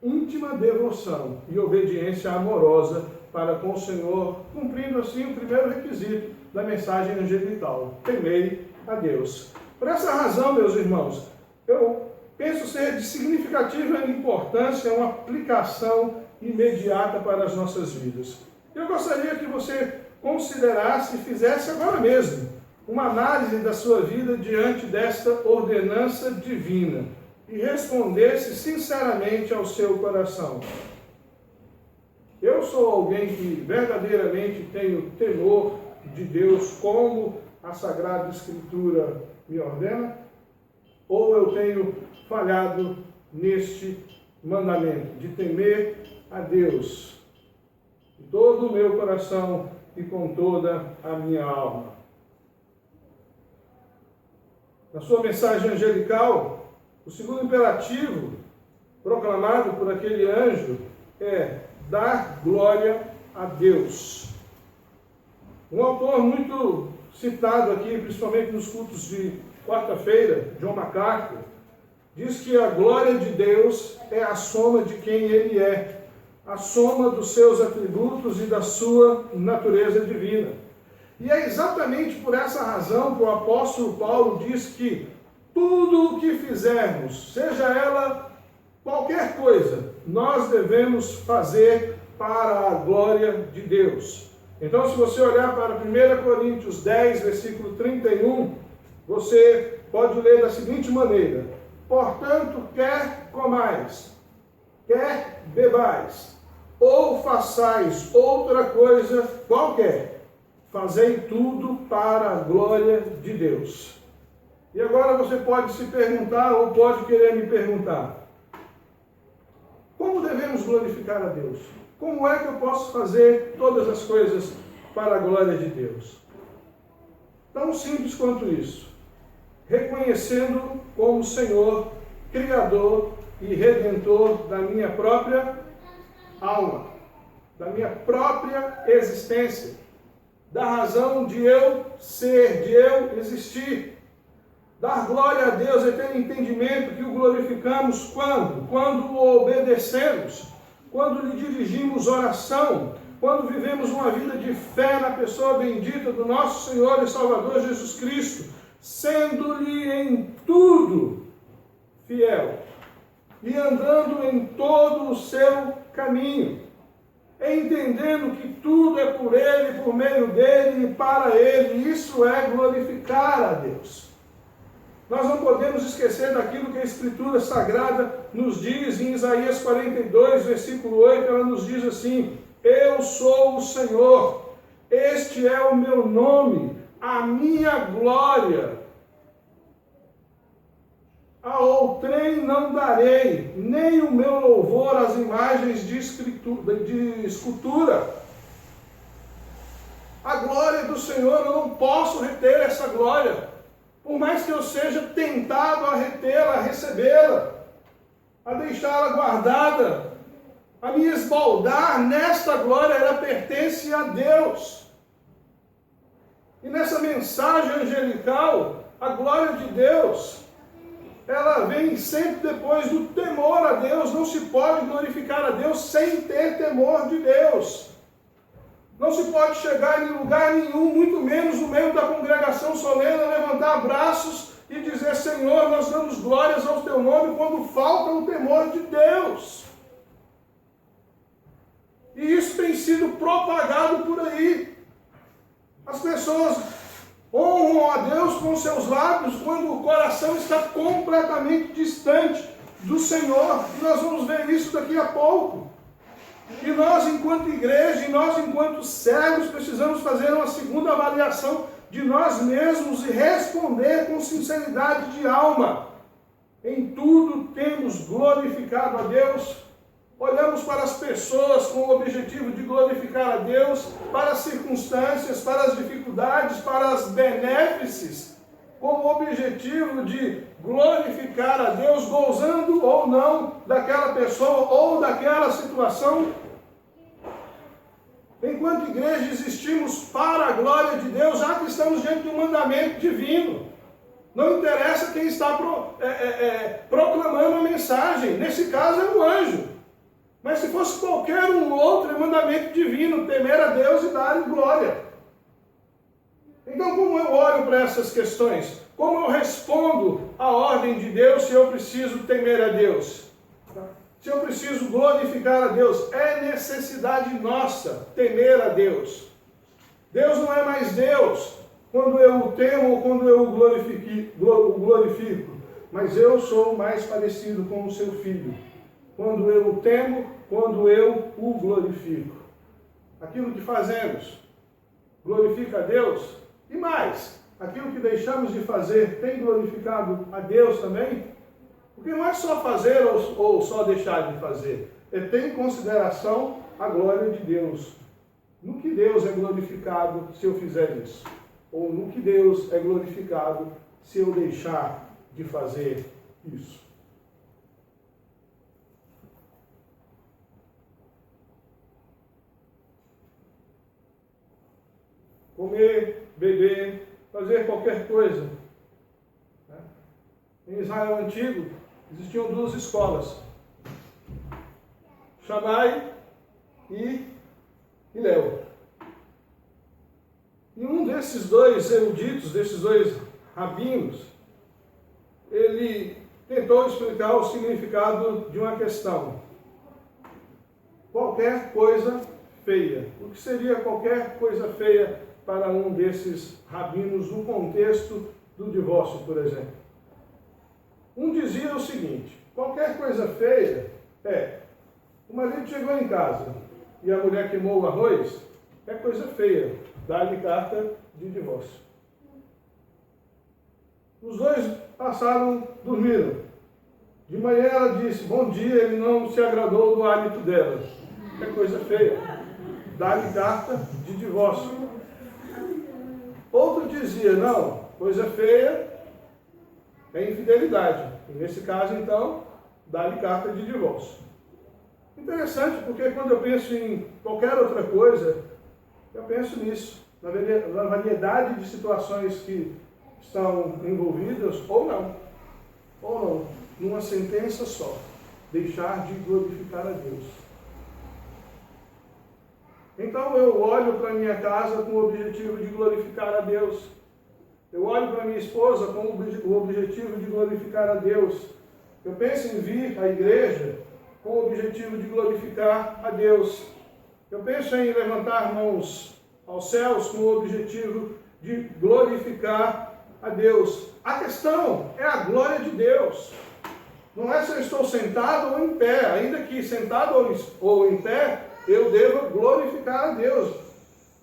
íntima devoção e obediência amorosa para com o Senhor, cumprindo assim o primeiro requisito da mensagem angelical: temei a Deus. Por essa razão, meus irmãos, eu penso ser de significativa importância uma aplicação imediata para as nossas vidas. Eu gostaria que você considerasse e fizesse agora mesmo uma análise da sua vida diante desta ordenança divina e respondesse sinceramente ao seu coração: eu sou alguém que verdadeiramente tenho temor de Deus, como a Sagrada Escritura me ordena? Ou eu tenho falhado neste mandamento, de temer a Deus de todo o meu coração e com toda a minha alma. Na sua mensagem angelical, o segundo imperativo proclamado por aquele anjo é dar glória a Deus. Um autor muito citado aqui, principalmente nos cultos de quarta-feira, John MacArthur, diz que a glória de Deus é a soma de quem Ele é, a soma dos seus atributos e da sua natureza divina. E é exatamente por essa razão que o apóstolo Paulo diz que tudo o que fizermos, seja ela qualquer coisa, nós devemos fazer para a glória de Deus. Então, se você olhar para 1 Coríntios 10, versículo 31, você pode ler da seguinte maneira: portanto, quer comais, quer bebais, ou façais outra coisa qualquer, fazei tudo para a glória de Deus. E agora você pode se perguntar, ou pode querer me perguntar: como devemos glorificar a Deus? Como é que eu posso fazer todas as coisas para a glória de Deus? Tão simples quanto isso. Reconhecendo como Senhor, Criador e Redentor da minha própria alma, da minha própria existência, da razão de eu ser, de eu existir. Dar glória a Deus é ter entendimento que o glorificamos quando? Quando o obedecemos, quando lhe dirigimos oração, quando vivemos uma vida de fé na pessoa bendita do nosso Senhor e Salvador Jesus Cristo, sendo-lhe em tudo fiel e andando em todo o seu caminho, entendendo que tudo é por Ele, por meio dEle e para Ele. Isso é glorificar a Deus. Nós não podemos esquecer daquilo que a Escritura Sagrada nos diz em Isaías 42, versículo 8, ela nos diz assim: eu sou o Senhor, este é o meu nome, a minha glória. A outrem não darei, nem o meu louvor às imagens de escultura. A glória do Senhor, eu não posso reter essa glória. Por mais que eu seja tentado a retê-la, a recebê-la, a deixá-la guardada, a me esbaldar nesta glória, ela pertence a Deus. E nessa mensagem angelical, a glória de Deus, ela vem sempre depois do temor a Deus. Não se pode glorificar a Deus sem ter temor de Deus. Não se pode chegar em lugar nenhum, muito menos no meio da congregação solene, levantar braços e dizer: Senhor, nós damos glórias ao teu nome, quando falta o temor de Deus. E isso tem sido propagado por aí. As pessoas honram a Deus com seus lábios quando o coração está completamente distante do Senhor. E nós vamos ver isso daqui a pouco. E nós, enquanto igreja, e nós, enquanto servos, precisamos fazer uma segunda avaliação de nós mesmos e responder com sinceridade de alma: em tudo temos glorificado a Deus? Olhamos para as pessoas com o objetivo de glorificar a Deus, para as circunstâncias, para as dificuldades, para as benéfices, com o objetivo de glorificar a Deus, gozando ou não daquela pessoa ou daquela situação? Enquanto igreja existimos para a glória de Deus, já que estamos diante de um mandamento divino. Não interessa quem está proclamando a mensagem, nesse caso é o anjo. Mas se fosse qualquer um outro, é mandamento divino, temer a Deus e dar-lhe glória. Então, como eu olho para essas questões? Como eu respondo à ordem de Deus se eu preciso temer a Deus? Se eu preciso glorificar a Deus? É necessidade nossa temer a Deus. Deus não é mais Deus quando eu o temo ou quando eu o glorifico. Mas eu sou mais parecido com o seu Filho quando eu o temo, quando eu o glorifico. Aquilo que fazemos glorifica a Deus? E mais, aquilo que deixamos de fazer tem glorificado a Deus também? Porque não é só fazer ou só deixar de fazer. É ter em consideração a glória de Deus. No que Deus é glorificado se eu fizer isso? Ou no que Deus é glorificado se eu deixar de fazer isso? Comer, beber, fazer qualquer coisa. Em Israel antigo, existiam duas escolas. Shammai e Hillel. E um desses dois eruditos, desses dois rabinos, ele tentou explicar o significado de uma questão. Qualquer coisa feia. O que seria qualquer coisa feia para um desses rabinos no contexto do divórcio, por exemplo? Um dizia o seguinte: qualquer coisa feia é o marido chegou em casa e a mulher queimou o arroz, é coisa feia, dá-lhe carta de divórcio. Os dois passaram, dormiram. De manhã ela disse, bom dia, ele não se agradou do hálito dela. É coisa feia, dá-lhe carta de divórcio. Outro dizia, não, coisa feia é infidelidade. E nesse caso, então, dá-lhe carta de divórcio. Interessante, porque quando eu penso em qualquer outra coisa, eu penso nisso, na variedade de situações que estão envolvidas, ou não, numa sentença só, deixar de glorificar a Deus. Então eu olho para minha casa com o objetivo de glorificar a Deus. Eu olho para minha esposa com o objetivo de glorificar a Deus. Eu penso em vir à igreja com o objetivo de glorificar a Deus. Eu penso em levantar mãos aos céus com o objetivo de glorificar a Deus. A questão é a glória de Deus. Não é se eu estou sentado ou em pé, ainda que sentado ou em pé, eu devo glorificar a Deus.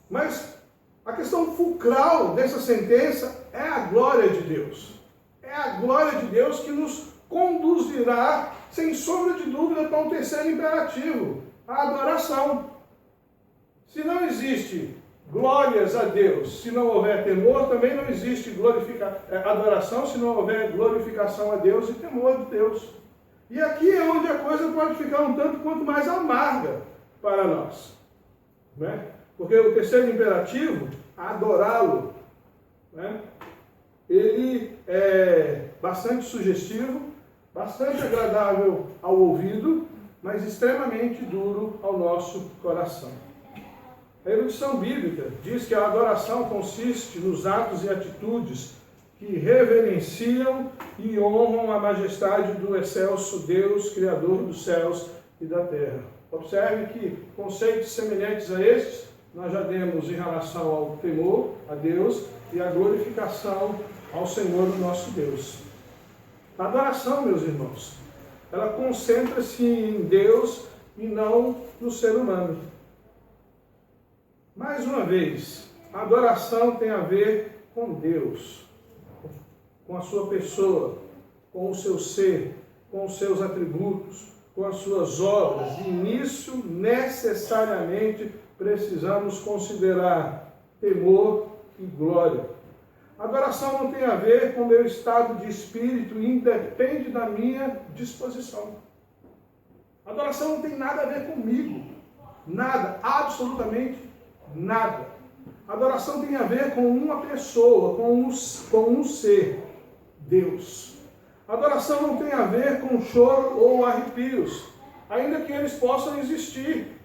Mas a questão fulcral dessa sentença é a glória de Deus. É a glória de Deus que nos conduzirá, sem sombra de dúvida, para um terceiro imperativo, a adoração. Se não existe glórias a Deus, se não houver temor, também não existe adoração, se não houver glorificação a Deus e temor de Deus. E aqui é onde a coisa pode ficar um tanto quanto mais amarga para nós. Né? Porque o terceiro imperativo, adorá-lo, né? Ele é bastante sugestivo, bastante agradável ao ouvido, mas extremamente duro ao nosso coração. A erudição bíblica diz que a adoração consiste nos atos e atitudes que reverenciam e honram a majestade do excelso Deus, Criador dos céus e da terra. Observe que conceitos semelhantes a estes nós já demos em relação ao temor a Deus e a glorificação ao Senhor, o nosso Deus. A adoração, meus irmãos, ela concentra-se em Deus e não no ser humano. Mais uma vez, a adoração tem a ver com Deus, com a sua pessoa, com o seu ser, com os seus atributos, com as suas obras. E nisso, necessariamente, precisamos considerar temor e glória. A adoração não tem a ver com o meu estado de espírito, independe da minha disposição. A adoração não tem nada a ver comigo. Nada, absolutamente nada. A adoração tem a ver com uma pessoa, com um ser, Deus. A adoração não tem a ver com choro ou arrepios, ainda que eles possam existir.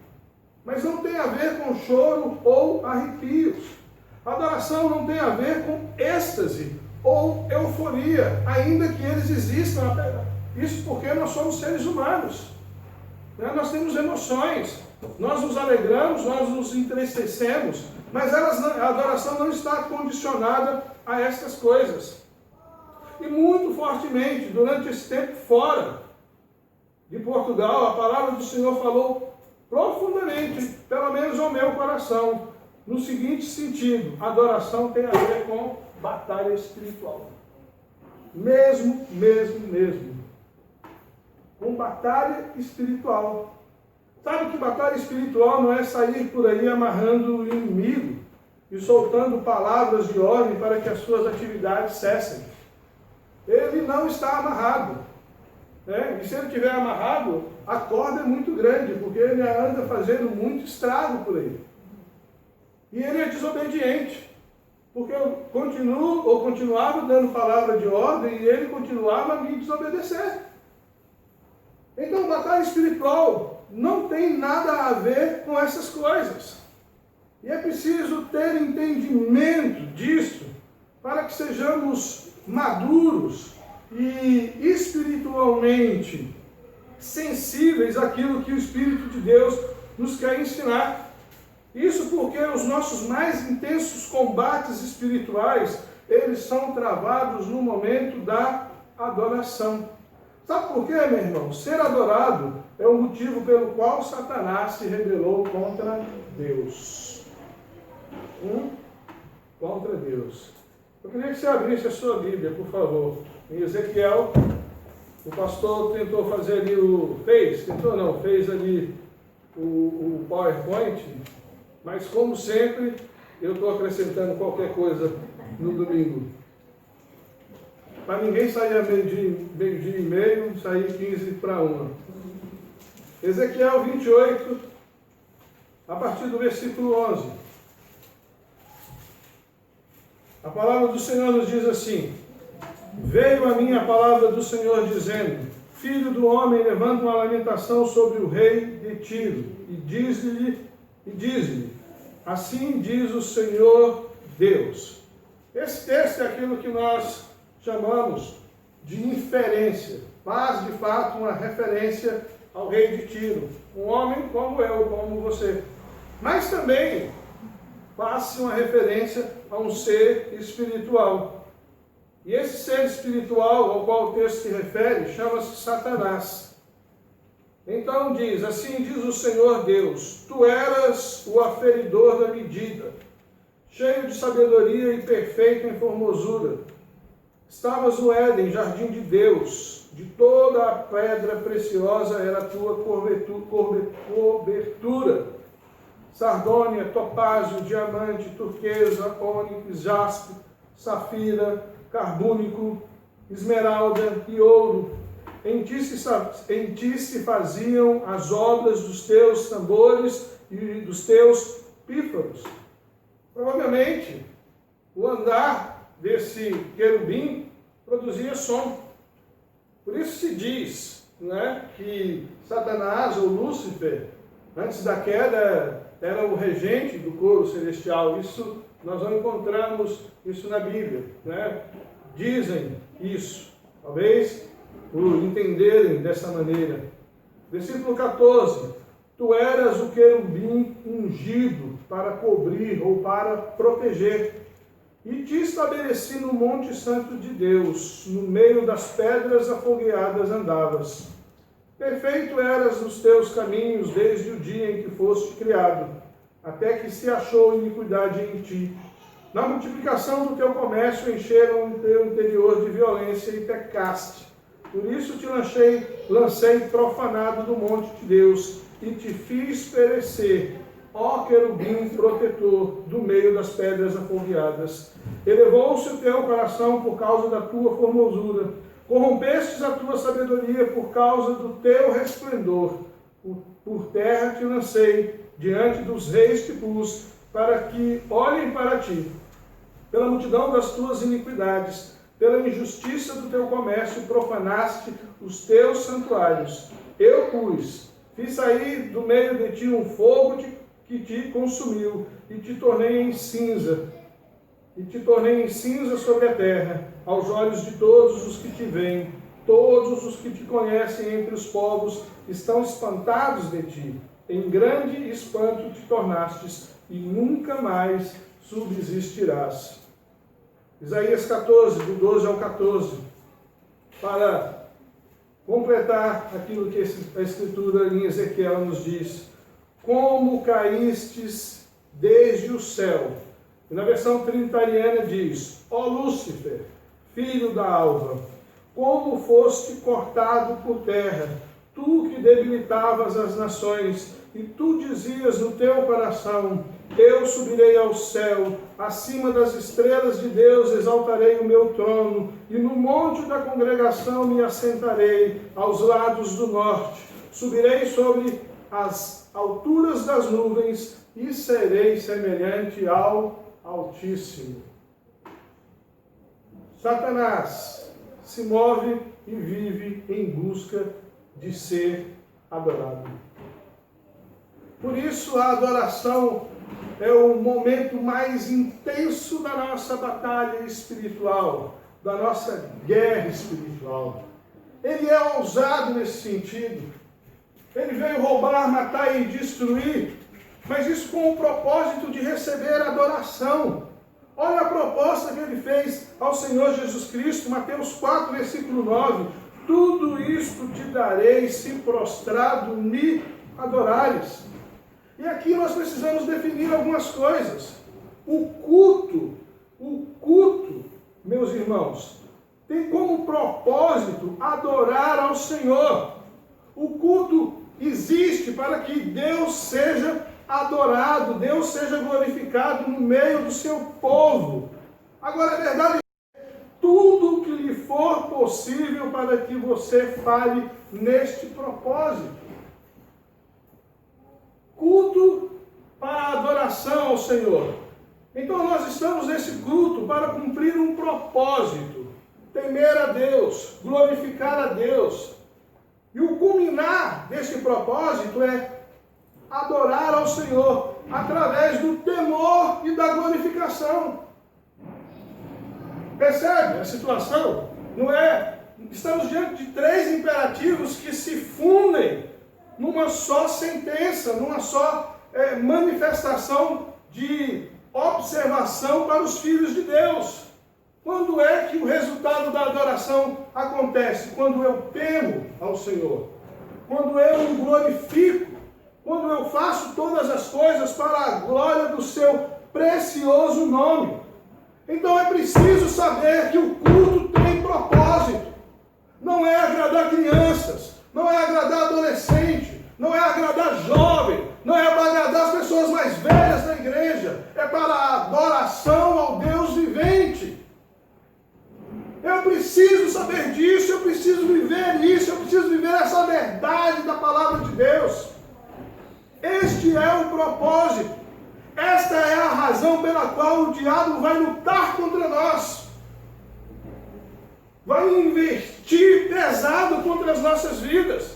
Mas não tem a ver com choro ou arrepios. A adoração não tem a ver com êxtase ou euforia, ainda que eles existam. Isso porque nós somos seres humanos. Nós temos emoções, nós nos alegramos, nós nos entristecemos, mas a adoração não está condicionada a estas coisas. E muito fortemente, durante esse tempo fora de Portugal, a palavra do Senhor falou profundamente, pelo menos ao meu coração, no seguinte sentido: adoração tem a ver com batalha espiritual. Mesmo. com batalha espiritual. Sabe que batalha espiritual não é sair por aí amarrando o inimigo e soltando palavras de ordem para que as suas atividades cessem. Ele não está amarrado. Né? E se ele estiver amarrado, a corda é muito grande, porque ele anda fazendo muito estrago por aí. E ele é desobediente, porque eu continuava dando palavra de ordem e ele continuava a me desobedecer. Então, batalha espiritual não tem nada a ver com essas coisas. E é preciso ter entendimento disso para que sejamos maduros e espiritualmente sensíveis àquilo que o Espírito de Deus nos quer ensinar. Isso porque os nossos mais intensos combates espirituais, eles são travados no momento da adoração. Sabe por quê, meu irmão? Ser adorado é o motivo pelo qual Satanás se rebelou contra Deus. Contra Deus. Eu queria que você abrisse a sua Bíblia, por favor. Em Ezequiel, o pastor tentou fazer ali fez ali o PowerPoint, mas como sempre, eu estou acrescentando qualquer coisa no domingo. Para ninguém sair a meio-dia e meio, sair 15 para 1. Ezequiel 28, a partir do versículo 11. A palavra do Senhor nos diz assim: veio a mim a palavra do Senhor dizendo: filho do homem, levanta uma lamentação sobre o rei de Tiro, e diz-lhe, assim diz o Senhor Deus. Esse texto é aquilo que nós chamamos de inferência, mas de fato uma referência ao rei de Tiro, um homem como eu, como você. Mas também faz-se uma referência a um ser espiritual. E esse ser espiritual ao qual o texto se refere chama-se Satanás. Então diz, assim diz o Senhor Deus: tu eras o aferidor da medida, cheio de sabedoria e perfeito em formosura. Estavas no Éden, jardim de Deus, de toda a pedra preciosa era a tua cobertura. Sardônia, topázio, diamante, turquesa, ônix, jaspe, safira, carbúnico, esmeralda e ouro. Em ti se faziam as obras dos teus tambores e dos teus pífaros. Provavelmente, o andar desse querubim produzia som. Por isso se diz, né, que Satanás ou Lúcifer, antes da queda, era o regente do coro celestial. Isso nós não encontramos isso na Bíblia, né? Dizem isso, talvez por entenderem dessa maneira. Versículo 14: tu eras o querubim ungido para cobrir ou para proteger, e te estabeleci no monte santo de Deus, no meio das pedras afogueadas andavas. Perfeito eras nos teus caminhos desde o dia em que foste criado, até que se achou iniquidade em ti. Na multiplicação do teu comércio encheram o teu interior de violência e pecaste. Por isso te lancei profanado do monte de Deus e te fiz perecer, ó querubim protetor, do meio das pedras afogueadas. Elevou-se o teu coração por causa da tua formosura. Corrompestes a tua sabedoria por causa do teu resplendor. Por terra te lancei, diante dos reis te pus, para que olhem para ti. Pela multidão das tuas iniquidades, pela injustiça do teu comércio, profanaste os teus santuários. Eu fiz sair do meio de ti um fogo que te consumiu, e te tornei em cinza. E te tornei em cinza sobre a terra, aos olhos de todos os que te veem. Todos os que te conhecem entre os povos estão espantados de ti. Em grande espanto te tornastes, e nunca mais subsistirás. Isaías 14, do 12 ao 14. Para completar aquilo que a Escritura em Ezequiel nos diz. Como caístes desde o céu. E na versão trinitariana diz: ó Lúcifer, filho da alva, como foste cortado por terra, tu que debilitavas as nações, e tu dizias no teu coração: eu subirei ao céu, acima das estrelas de Deus exaltarei o meu trono, e no monte da congregação me assentarei, aos lados do norte. Subirei sobre as alturas das nuvens, e serei semelhante ao Altíssimo. Satanás se move e vive em busca de ser adorado. Por isso a adoração é o momento mais intenso da nossa batalha espiritual, da nossa guerra espiritual. Ele é ousado nesse sentido. Ele veio roubar, matar e destruir, mas isso com o propósito de receber adoração. Olha a proposta que ele fez ao Senhor Jesus Cristo, Mateus 4, versículo 9. Tudo isto te darei se prostrado me adorares. E aqui nós precisamos definir algumas coisas. O culto, meus irmãos, tem como propósito adorar ao Senhor. O culto existe para que Deus seja adorado, Deus seja glorificado no meio do seu povo. Agora, a verdade é tudo que lhe for possível para que você fale neste propósito. Culto para adoração ao Senhor. Então nós estamos nesse culto para cumprir um propósito, temer a Deus, glorificar a Deus. E o culminar desse propósito é adorar ao Senhor através do temor e da glorificação. Percebe a situação? Não é? Estamos diante de três imperativos que se fundem numa só sentença, numa só manifestação de observação para os filhos de Deus. Quando é que o resultado da adoração acontece? Quando eu temo ao Senhor, quando eu o glorifico, quando eu faço todas as coisas para a glória do seu precioso nome. Então é preciso saber que o culto tem propósito. Não é agradar crianças, não é agradar adolescente, não é agradar jovem, não é para agradar as pessoas mais velhas da igreja, é para a adoração ao Deus vivente. Eu preciso saber disso, eu preciso viver isso, eu preciso viver essa verdade da palavra de Deus. Este é o propósito. Esta é a razão pela qual o diabo vai lutar contra nós. Vai investir pesado contra as nossas vidas.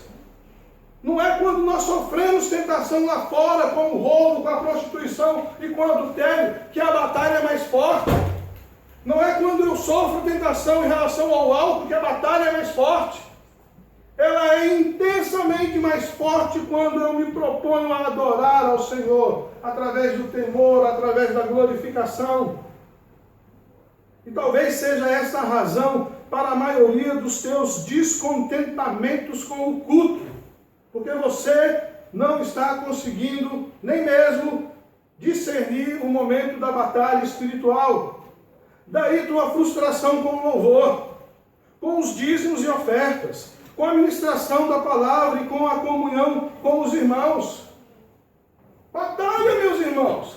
Não é quando nós sofremos tentação lá fora, com o roubo, com a prostituição e com o adultério, que a batalha é mais forte. Não é quando eu sofro tentação em relação ao álcool que a batalha é mais forte. Ela é intensamente mais forte quando eu me proponho a adorar ao Senhor, através do temor, através da glorificação. E talvez seja essa a razão para a maioria dos teus descontentamentos com o culto, porque você não está conseguindo nem mesmo discernir o momento da batalha espiritual. Daí tua frustração com o louvor, com os dízimos e ofertas, com a ministração da palavra e com a comunhão com os irmãos. Batalha, meus irmãos.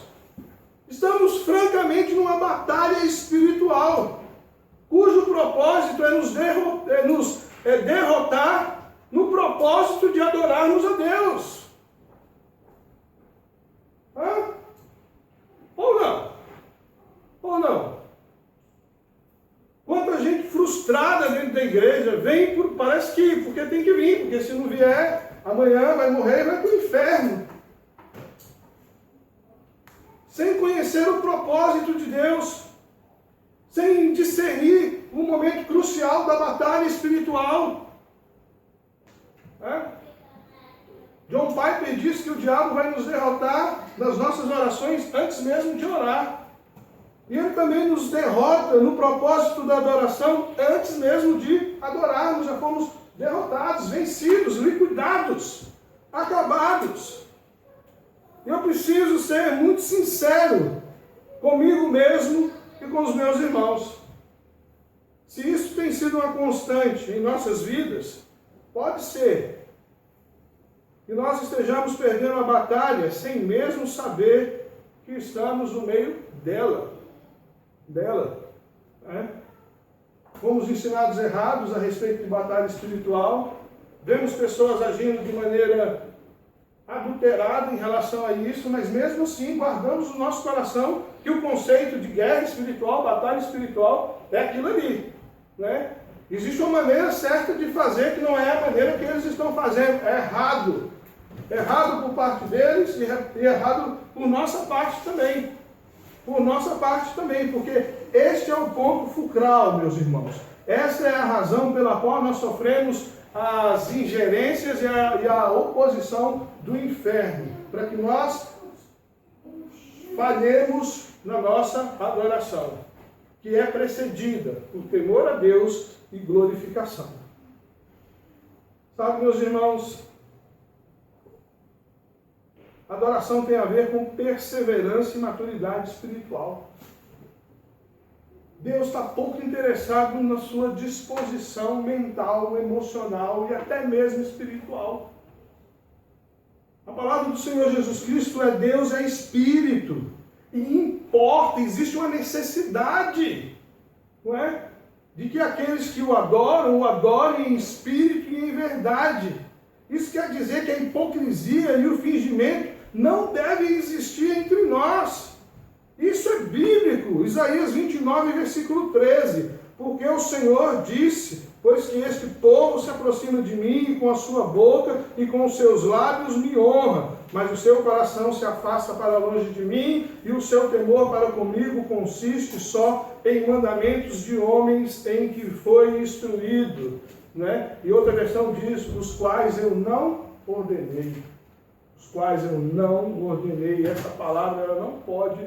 Estamos francamente numa batalha espiritual, cujo propósito é nos derrotar no propósito de adorarmos a Deus. Hã? Ou não? Ou não? Quanta gente frustrada dentro da igreja vem, parece que porque tem que vir, porque se não vier, amanhã vai morrer e vai para o inferno. Sem conhecer o propósito de Deus, sem discernir o momento crucial da batalha espiritual. John Piper diz que o diabo vai nos derrotar nas nossas orações antes mesmo de orar. E ele também nos derrota no propósito da adoração antes mesmo de adorarmos. Já fomos derrotados, vencidos, liquidados, acabados. Eu preciso ser muito sincero comigo mesmo e com os meus irmãos. Se isso tem sido uma constante em nossas vidas, pode ser que nós estejamos perdendo a batalha sem mesmo saber que estamos no meio dela. Né? Fomos ensinados errados a respeito de batalha espiritual. Vemos pessoas agindo de maneira adulterada em relação a isso, mas mesmo assim guardamos no nosso coração que o conceito de guerra espiritual, batalha espiritual, é aquilo ali. Né? Existe uma maneira certa de fazer que não é a maneira que eles estão fazendo. É errado. Errado por parte deles e errado por nossa parte também. Por nossa parte também, porque este é o ponto fulcral, meus irmãos. Esta é a razão pela qual nós sofremos as ingerências e a oposição do inferno, para que nós falhemos na nossa adoração, que é precedida por temor a Deus e glorificação. Sabe, meus irmãos, adoração tem a ver com perseverança e maturidade espiritual. Deus está pouco interessado na sua disposição mental, emocional e até mesmo espiritual. A palavra do Senhor Jesus Cristo é Deus, é Espírito. E importa, existe uma necessidade, não é? De que aqueles que o adorem em espírito e em verdade. Isso quer dizer que a hipocrisia e o fingimento não devem existir entre nós. Isso é bíblico. Isaías 29, versículo 13. Porque o Senhor disse: pois que este povo se aproxima de mim e com a sua boca e com os seus lábios me honra, mas o seu coração se afasta para longe de mim e o seu temor para comigo consiste só em mandamentos de homens em que foi instruído. Né? E outra versão diz: os quais eu não ordenei. Os quais eu não ordenei. Essa palavra ela não pode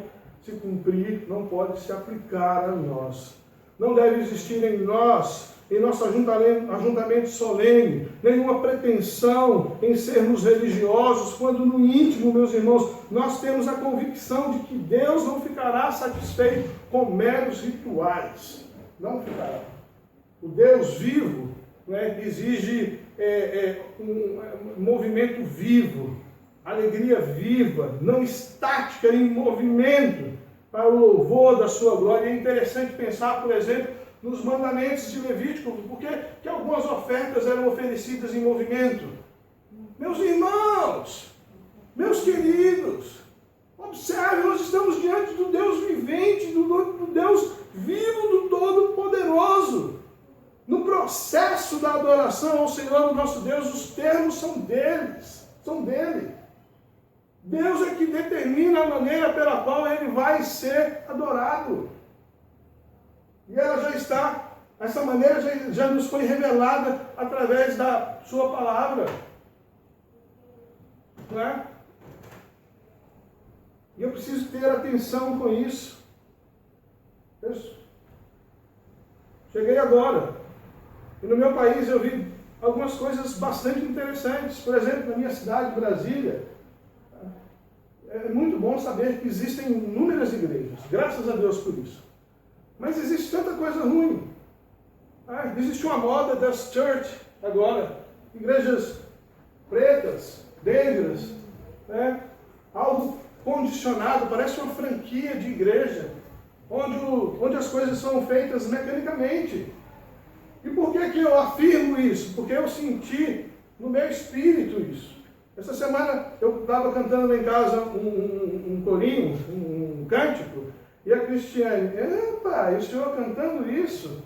se cumprir, não pode se aplicar a nós. Não deve existir em nós, em nosso ajuntamento solene, nenhuma pretensão em sermos religiosos, quando no íntimo, meus irmãos, nós temos a convicção de que Deus não ficará satisfeito com meros rituais. Não ficará. O Deus vivo, né, exige um movimento vivo, alegria viva, não estática, em movimento, para o louvor da sua glória. É interessante pensar, por exemplo, nos mandamentos de Levítico, porque que algumas ofertas eram oferecidas em movimento. Meus irmãos, meus queridos, observe, nós estamos diante do Deus vivente, do Deus vivo, do Todo-Poderoso. No processo da adoração ao Senhor, nosso Deus, os termos são dele. Deus é que determina a maneira pela qual ele vai ser adorado. E ela já está, essa maneira já nos foi revelada através da sua palavra. Não é? E eu preciso ter atenção com isso. Cheguei agora. E no meu país eu vi algumas coisas bastante interessantes. Por exemplo, na minha cidade, Brasília, é muito bom saber que existem inúmeras igrejas. Graças a Deus por isso. Mas existe tanta coisa ruim. Existe uma moda das church agora. Igrejas pretas, negras, né? Algo condicionado, parece uma franquia de igreja, onde as coisas são feitas mecanicamente. E por que eu afirmo isso? Porque eu senti no meu espírito isso. Essa semana eu estava cantando lá em casa um corinho, um cântico, e a Cristiane: epa, e o senhor cantando isso?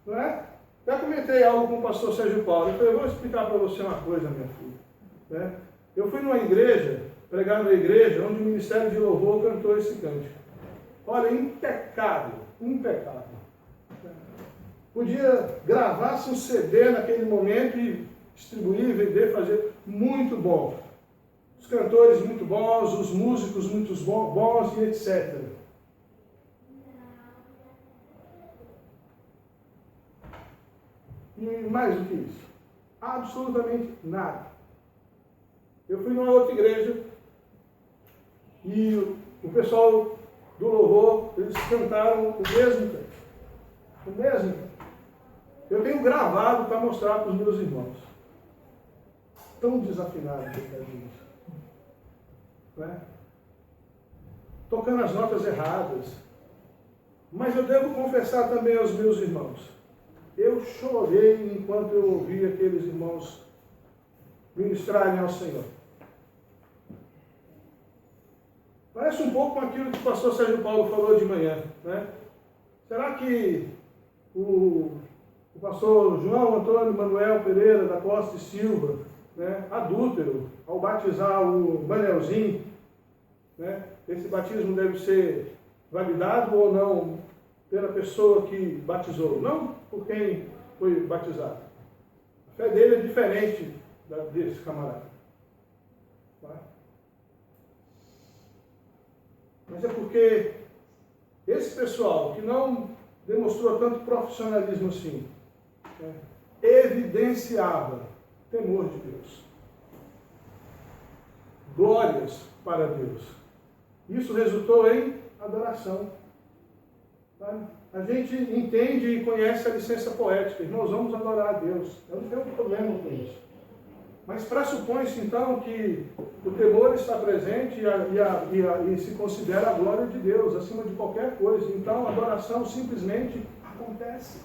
Não é? Já comentei algo com o pastor Sérgio Paulo. Eu falei: eu vou explicar para você uma coisa, minha filha. Né? Eu fui numa igreja, pregar na igreja, onde o Ministério de Louvor cantou esse cântico. Olha, impecável. Podia gravar-se um CD naquele momento e distribuir, vender, fazer. Muito bom. Os cantores muito bons, os músicos muito bons e etc. E mais do que isso, absolutamente nada. Eu fui numa outra igreja e o pessoal do louvor, eles cantaram o mesmo canto. O mesmo canto. Eu tenho gravado para mostrar para os meus irmãos. tão desafinado, coitadinhos. Né? Tocando as notas erradas. Mas eu devo confessar também aos meus irmãos. Eu chorei enquanto eu ouvi aqueles irmãos ministrarem ao Senhor. Parece um pouco com aquilo que o pastor Sérgio Paulo falou de manhã, né? Será que o pastor João Antônio Manuel Pereira da Costa e Silva, né, adúltero, ao batizar o Manelzinho, né, esse batismo deve ser validado ou não pela pessoa que batizou, não por quem foi batizado? A fé dele é diferente desse camarada. Tá? Mas é porque esse pessoal que não demonstrou tanto profissionalismo assim, né, evidenciava temor de Deus, glórias para Deus. Isso resultou em adoração. Tá? A gente entende e conhece a licença poética. Nós vamos adorar a Deus. Eu não tenho problema com isso. Mas pressupõe-se então que o temor está presente e se considera a glória de Deus acima de qualquer coisa. Então a adoração simplesmente acontece.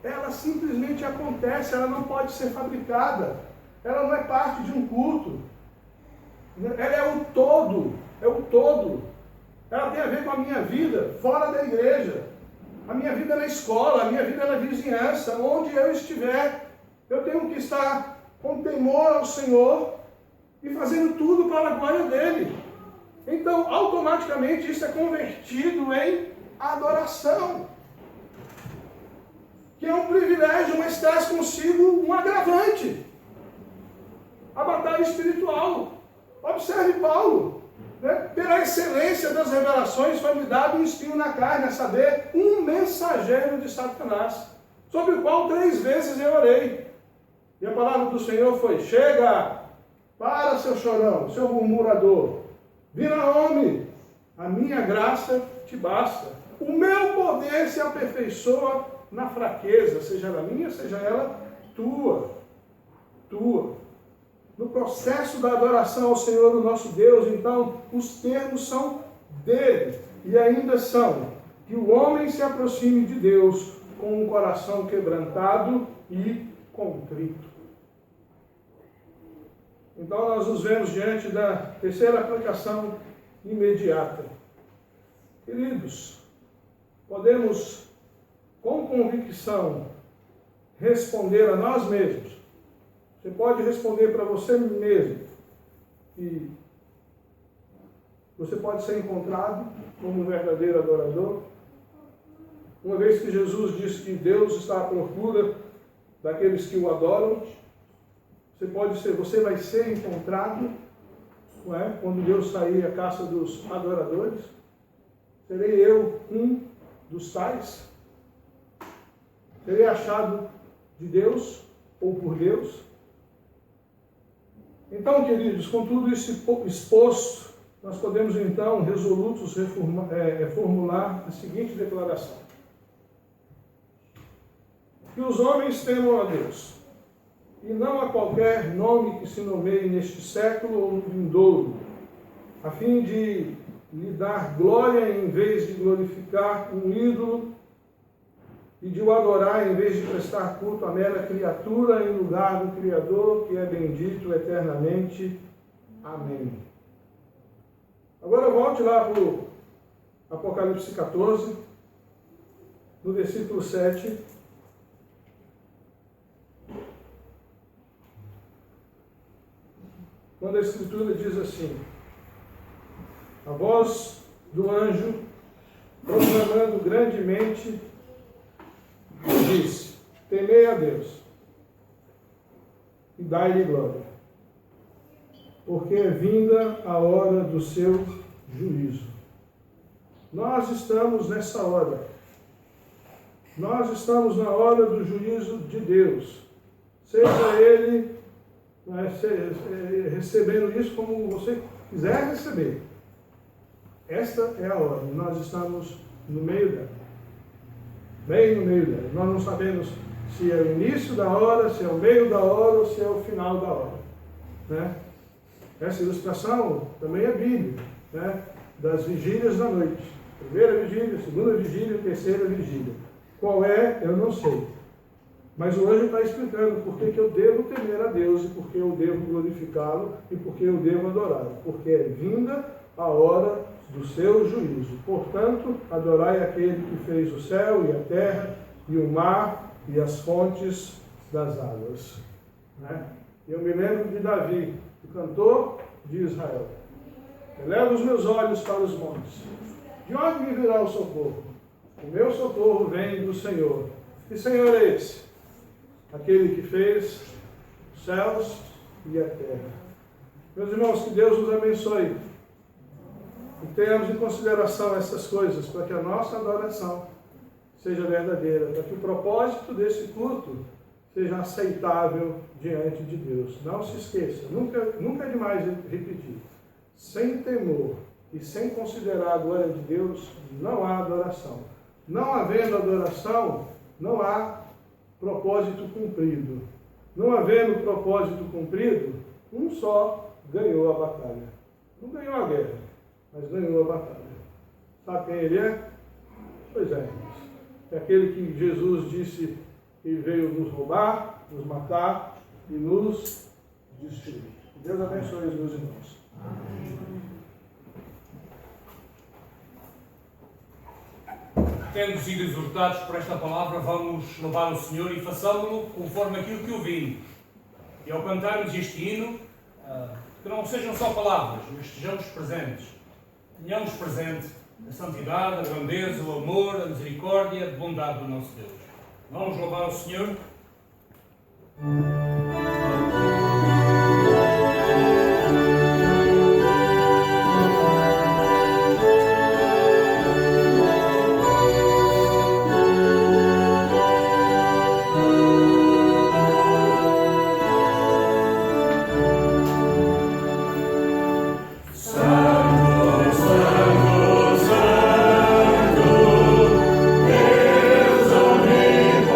Ela simplesmente acontece, ela não pode ser fabricada. Ela não é parte de um culto. Ela é o todo, é o todo. Ela tem a ver com a minha vida fora da igreja, a minha vida na escola, a minha vida na vizinhança, onde eu estiver. Eu tenho que estar com temor ao Senhor e fazendo tudo para a glória dele. Então, automaticamente, isso é convertido em adoração, que é um privilégio, mas traz consigo um agravante: a batalha espiritual. Observe Paulo, né? Pela excelência das revelações foi-me dado um espinho na carne, a saber, um mensageiro de Satanás, sobre o qual 3 vezes eu orei. E a palavra do Senhor foi: chega, para, seu chorão, seu murmurador, vira homem, a minha graça te basta. O meu poder se aperfeiçoa na fraqueza, seja ela minha, seja ela tua. No processo da adoração ao Senhor, o nosso Deus, então, os termos são dele, e ainda são que o homem se aproxime de Deus com um coração quebrantado e contrito. Então nós nos vemos diante da terceira aplicação imediata. Queridos, podemos com convicção responder a nós mesmos. Você pode responder para você mesmo e você pode ser encontrado como um verdadeiro adorador. Uma vez que Jesus disse que Deus está à procura daqueles que o adoram, você vai ser encontrado, não é? Quando Deus sair à caça dos adoradores. Serei eu um dos tais? Serei achado de Deus ou por Deus? Então, queridos, com tudo isso exposto, nós podemos então, resolutos, formular a seguinte declaração: que os homens temam a Deus, e não a qualquer nome que se nomeie neste século ou no vindouro, a fim de lhe dar glória em vez de glorificar um ídolo, e de o adorar em vez de prestar culto à mera criatura em lugar do Criador, que é bendito eternamente. Amém. Agora volte lá para o Apocalipse 14, no versículo 7. Quando a Escritura diz assim: a voz do anjo, proclamando grandemente, disse: temei a Deus e dai-lhe glória, porque é vinda a hora do seu juízo. Nós estamos nessa hora. Nós estamos na hora do juízo de Deus. Seja Ele recebendo isso como você quiser receber. Esta é a hora. Nós estamos no meio dela. Bem no meio dela. Nós não sabemos se é o início da hora, se é o meio da hora ou se é o final da hora. né? Essa ilustração também é bíblica, né? Das vigílias da noite. Primeira vigília, segunda vigília, terceira vigília. Qual é, eu não sei. Mas o anjo está explicando por que eu devo temer a Deus e por que eu devo glorificá-lo e por que eu devo adorá-lo. Porque é vinda a hora do seu juízo. Portanto, adorai aquele que fez o céu e a terra e o mar e as fontes das águas. Né? Eu me lembro de Davi, o cantor de Israel. Elevo os meus olhos para os montes. De onde me virá o socorro? O meu socorro vem do Senhor. Que Senhor é esse? Aquele que fez os céus e a terra. Meus irmãos, que Deus nos abençoe. E tenhamos em consideração essas coisas para que a nossa adoração seja verdadeira, para que o propósito desse culto seja aceitável diante de Deus. Não se esqueça, nunca é demais repetir. Sem temor e sem considerar a glória de Deus, não há adoração. Não havendo adoração, não há propósito cumprido. Não havendo propósito cumprido, um só ganhou a batalha. Não ganhou a guerra, mas ganhou a batalha. Sabe quem ele é? Pois é, irmãos. É aquele que Jesus disse que veio nos roubar, nos matar e nos destruir. Deus abençoe os meus irmãos. Tendo sido exortados por esta palavra, vamos louvar o Senhor e façamos-lo conforme aquilo que ouvimos. E ao cantarmos este hino, que não sejam só palavras, mas estejamos presentes. Tenhamos presente a santidade, a grandeza, o amor, a misericórdia, a bondade do nosso Deus. Vamos louvar o Senhor. Deus omnipotente,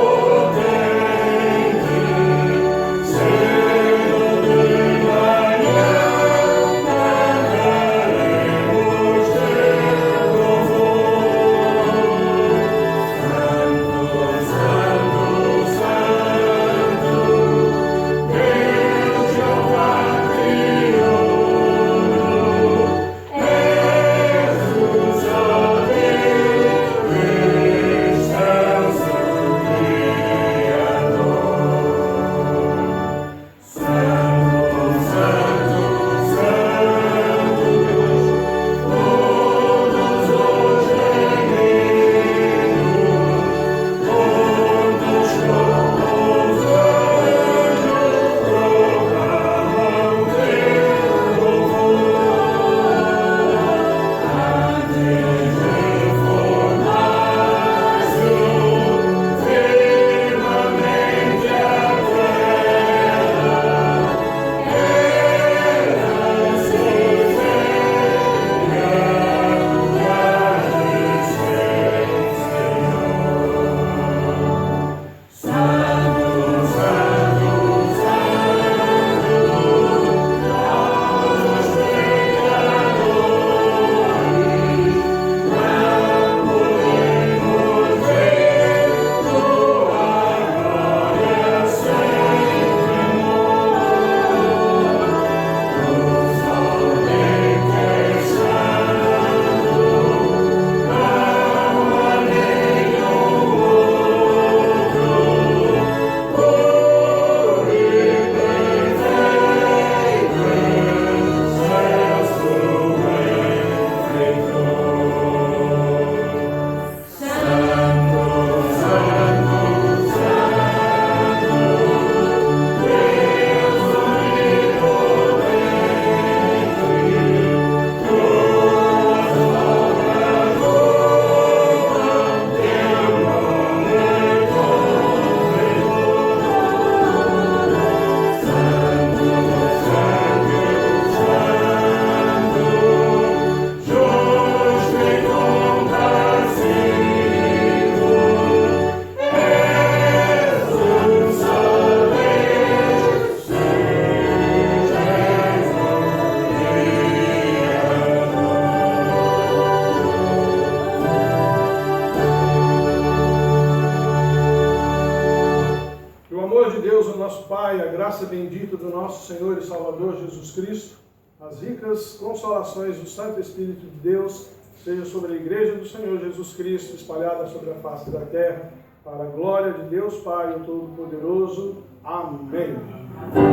nosso Pai, a graça bendita do nosso Senhor e Salvador Jesus Cristo, as ricas consolações do Santo Espírito de Deus, seja sobre a Igreja do Senhor Jesus Cristo, espalhada sobre a face da terra, para a glória de Deus Pai, o Todo-Poderoso. Amém.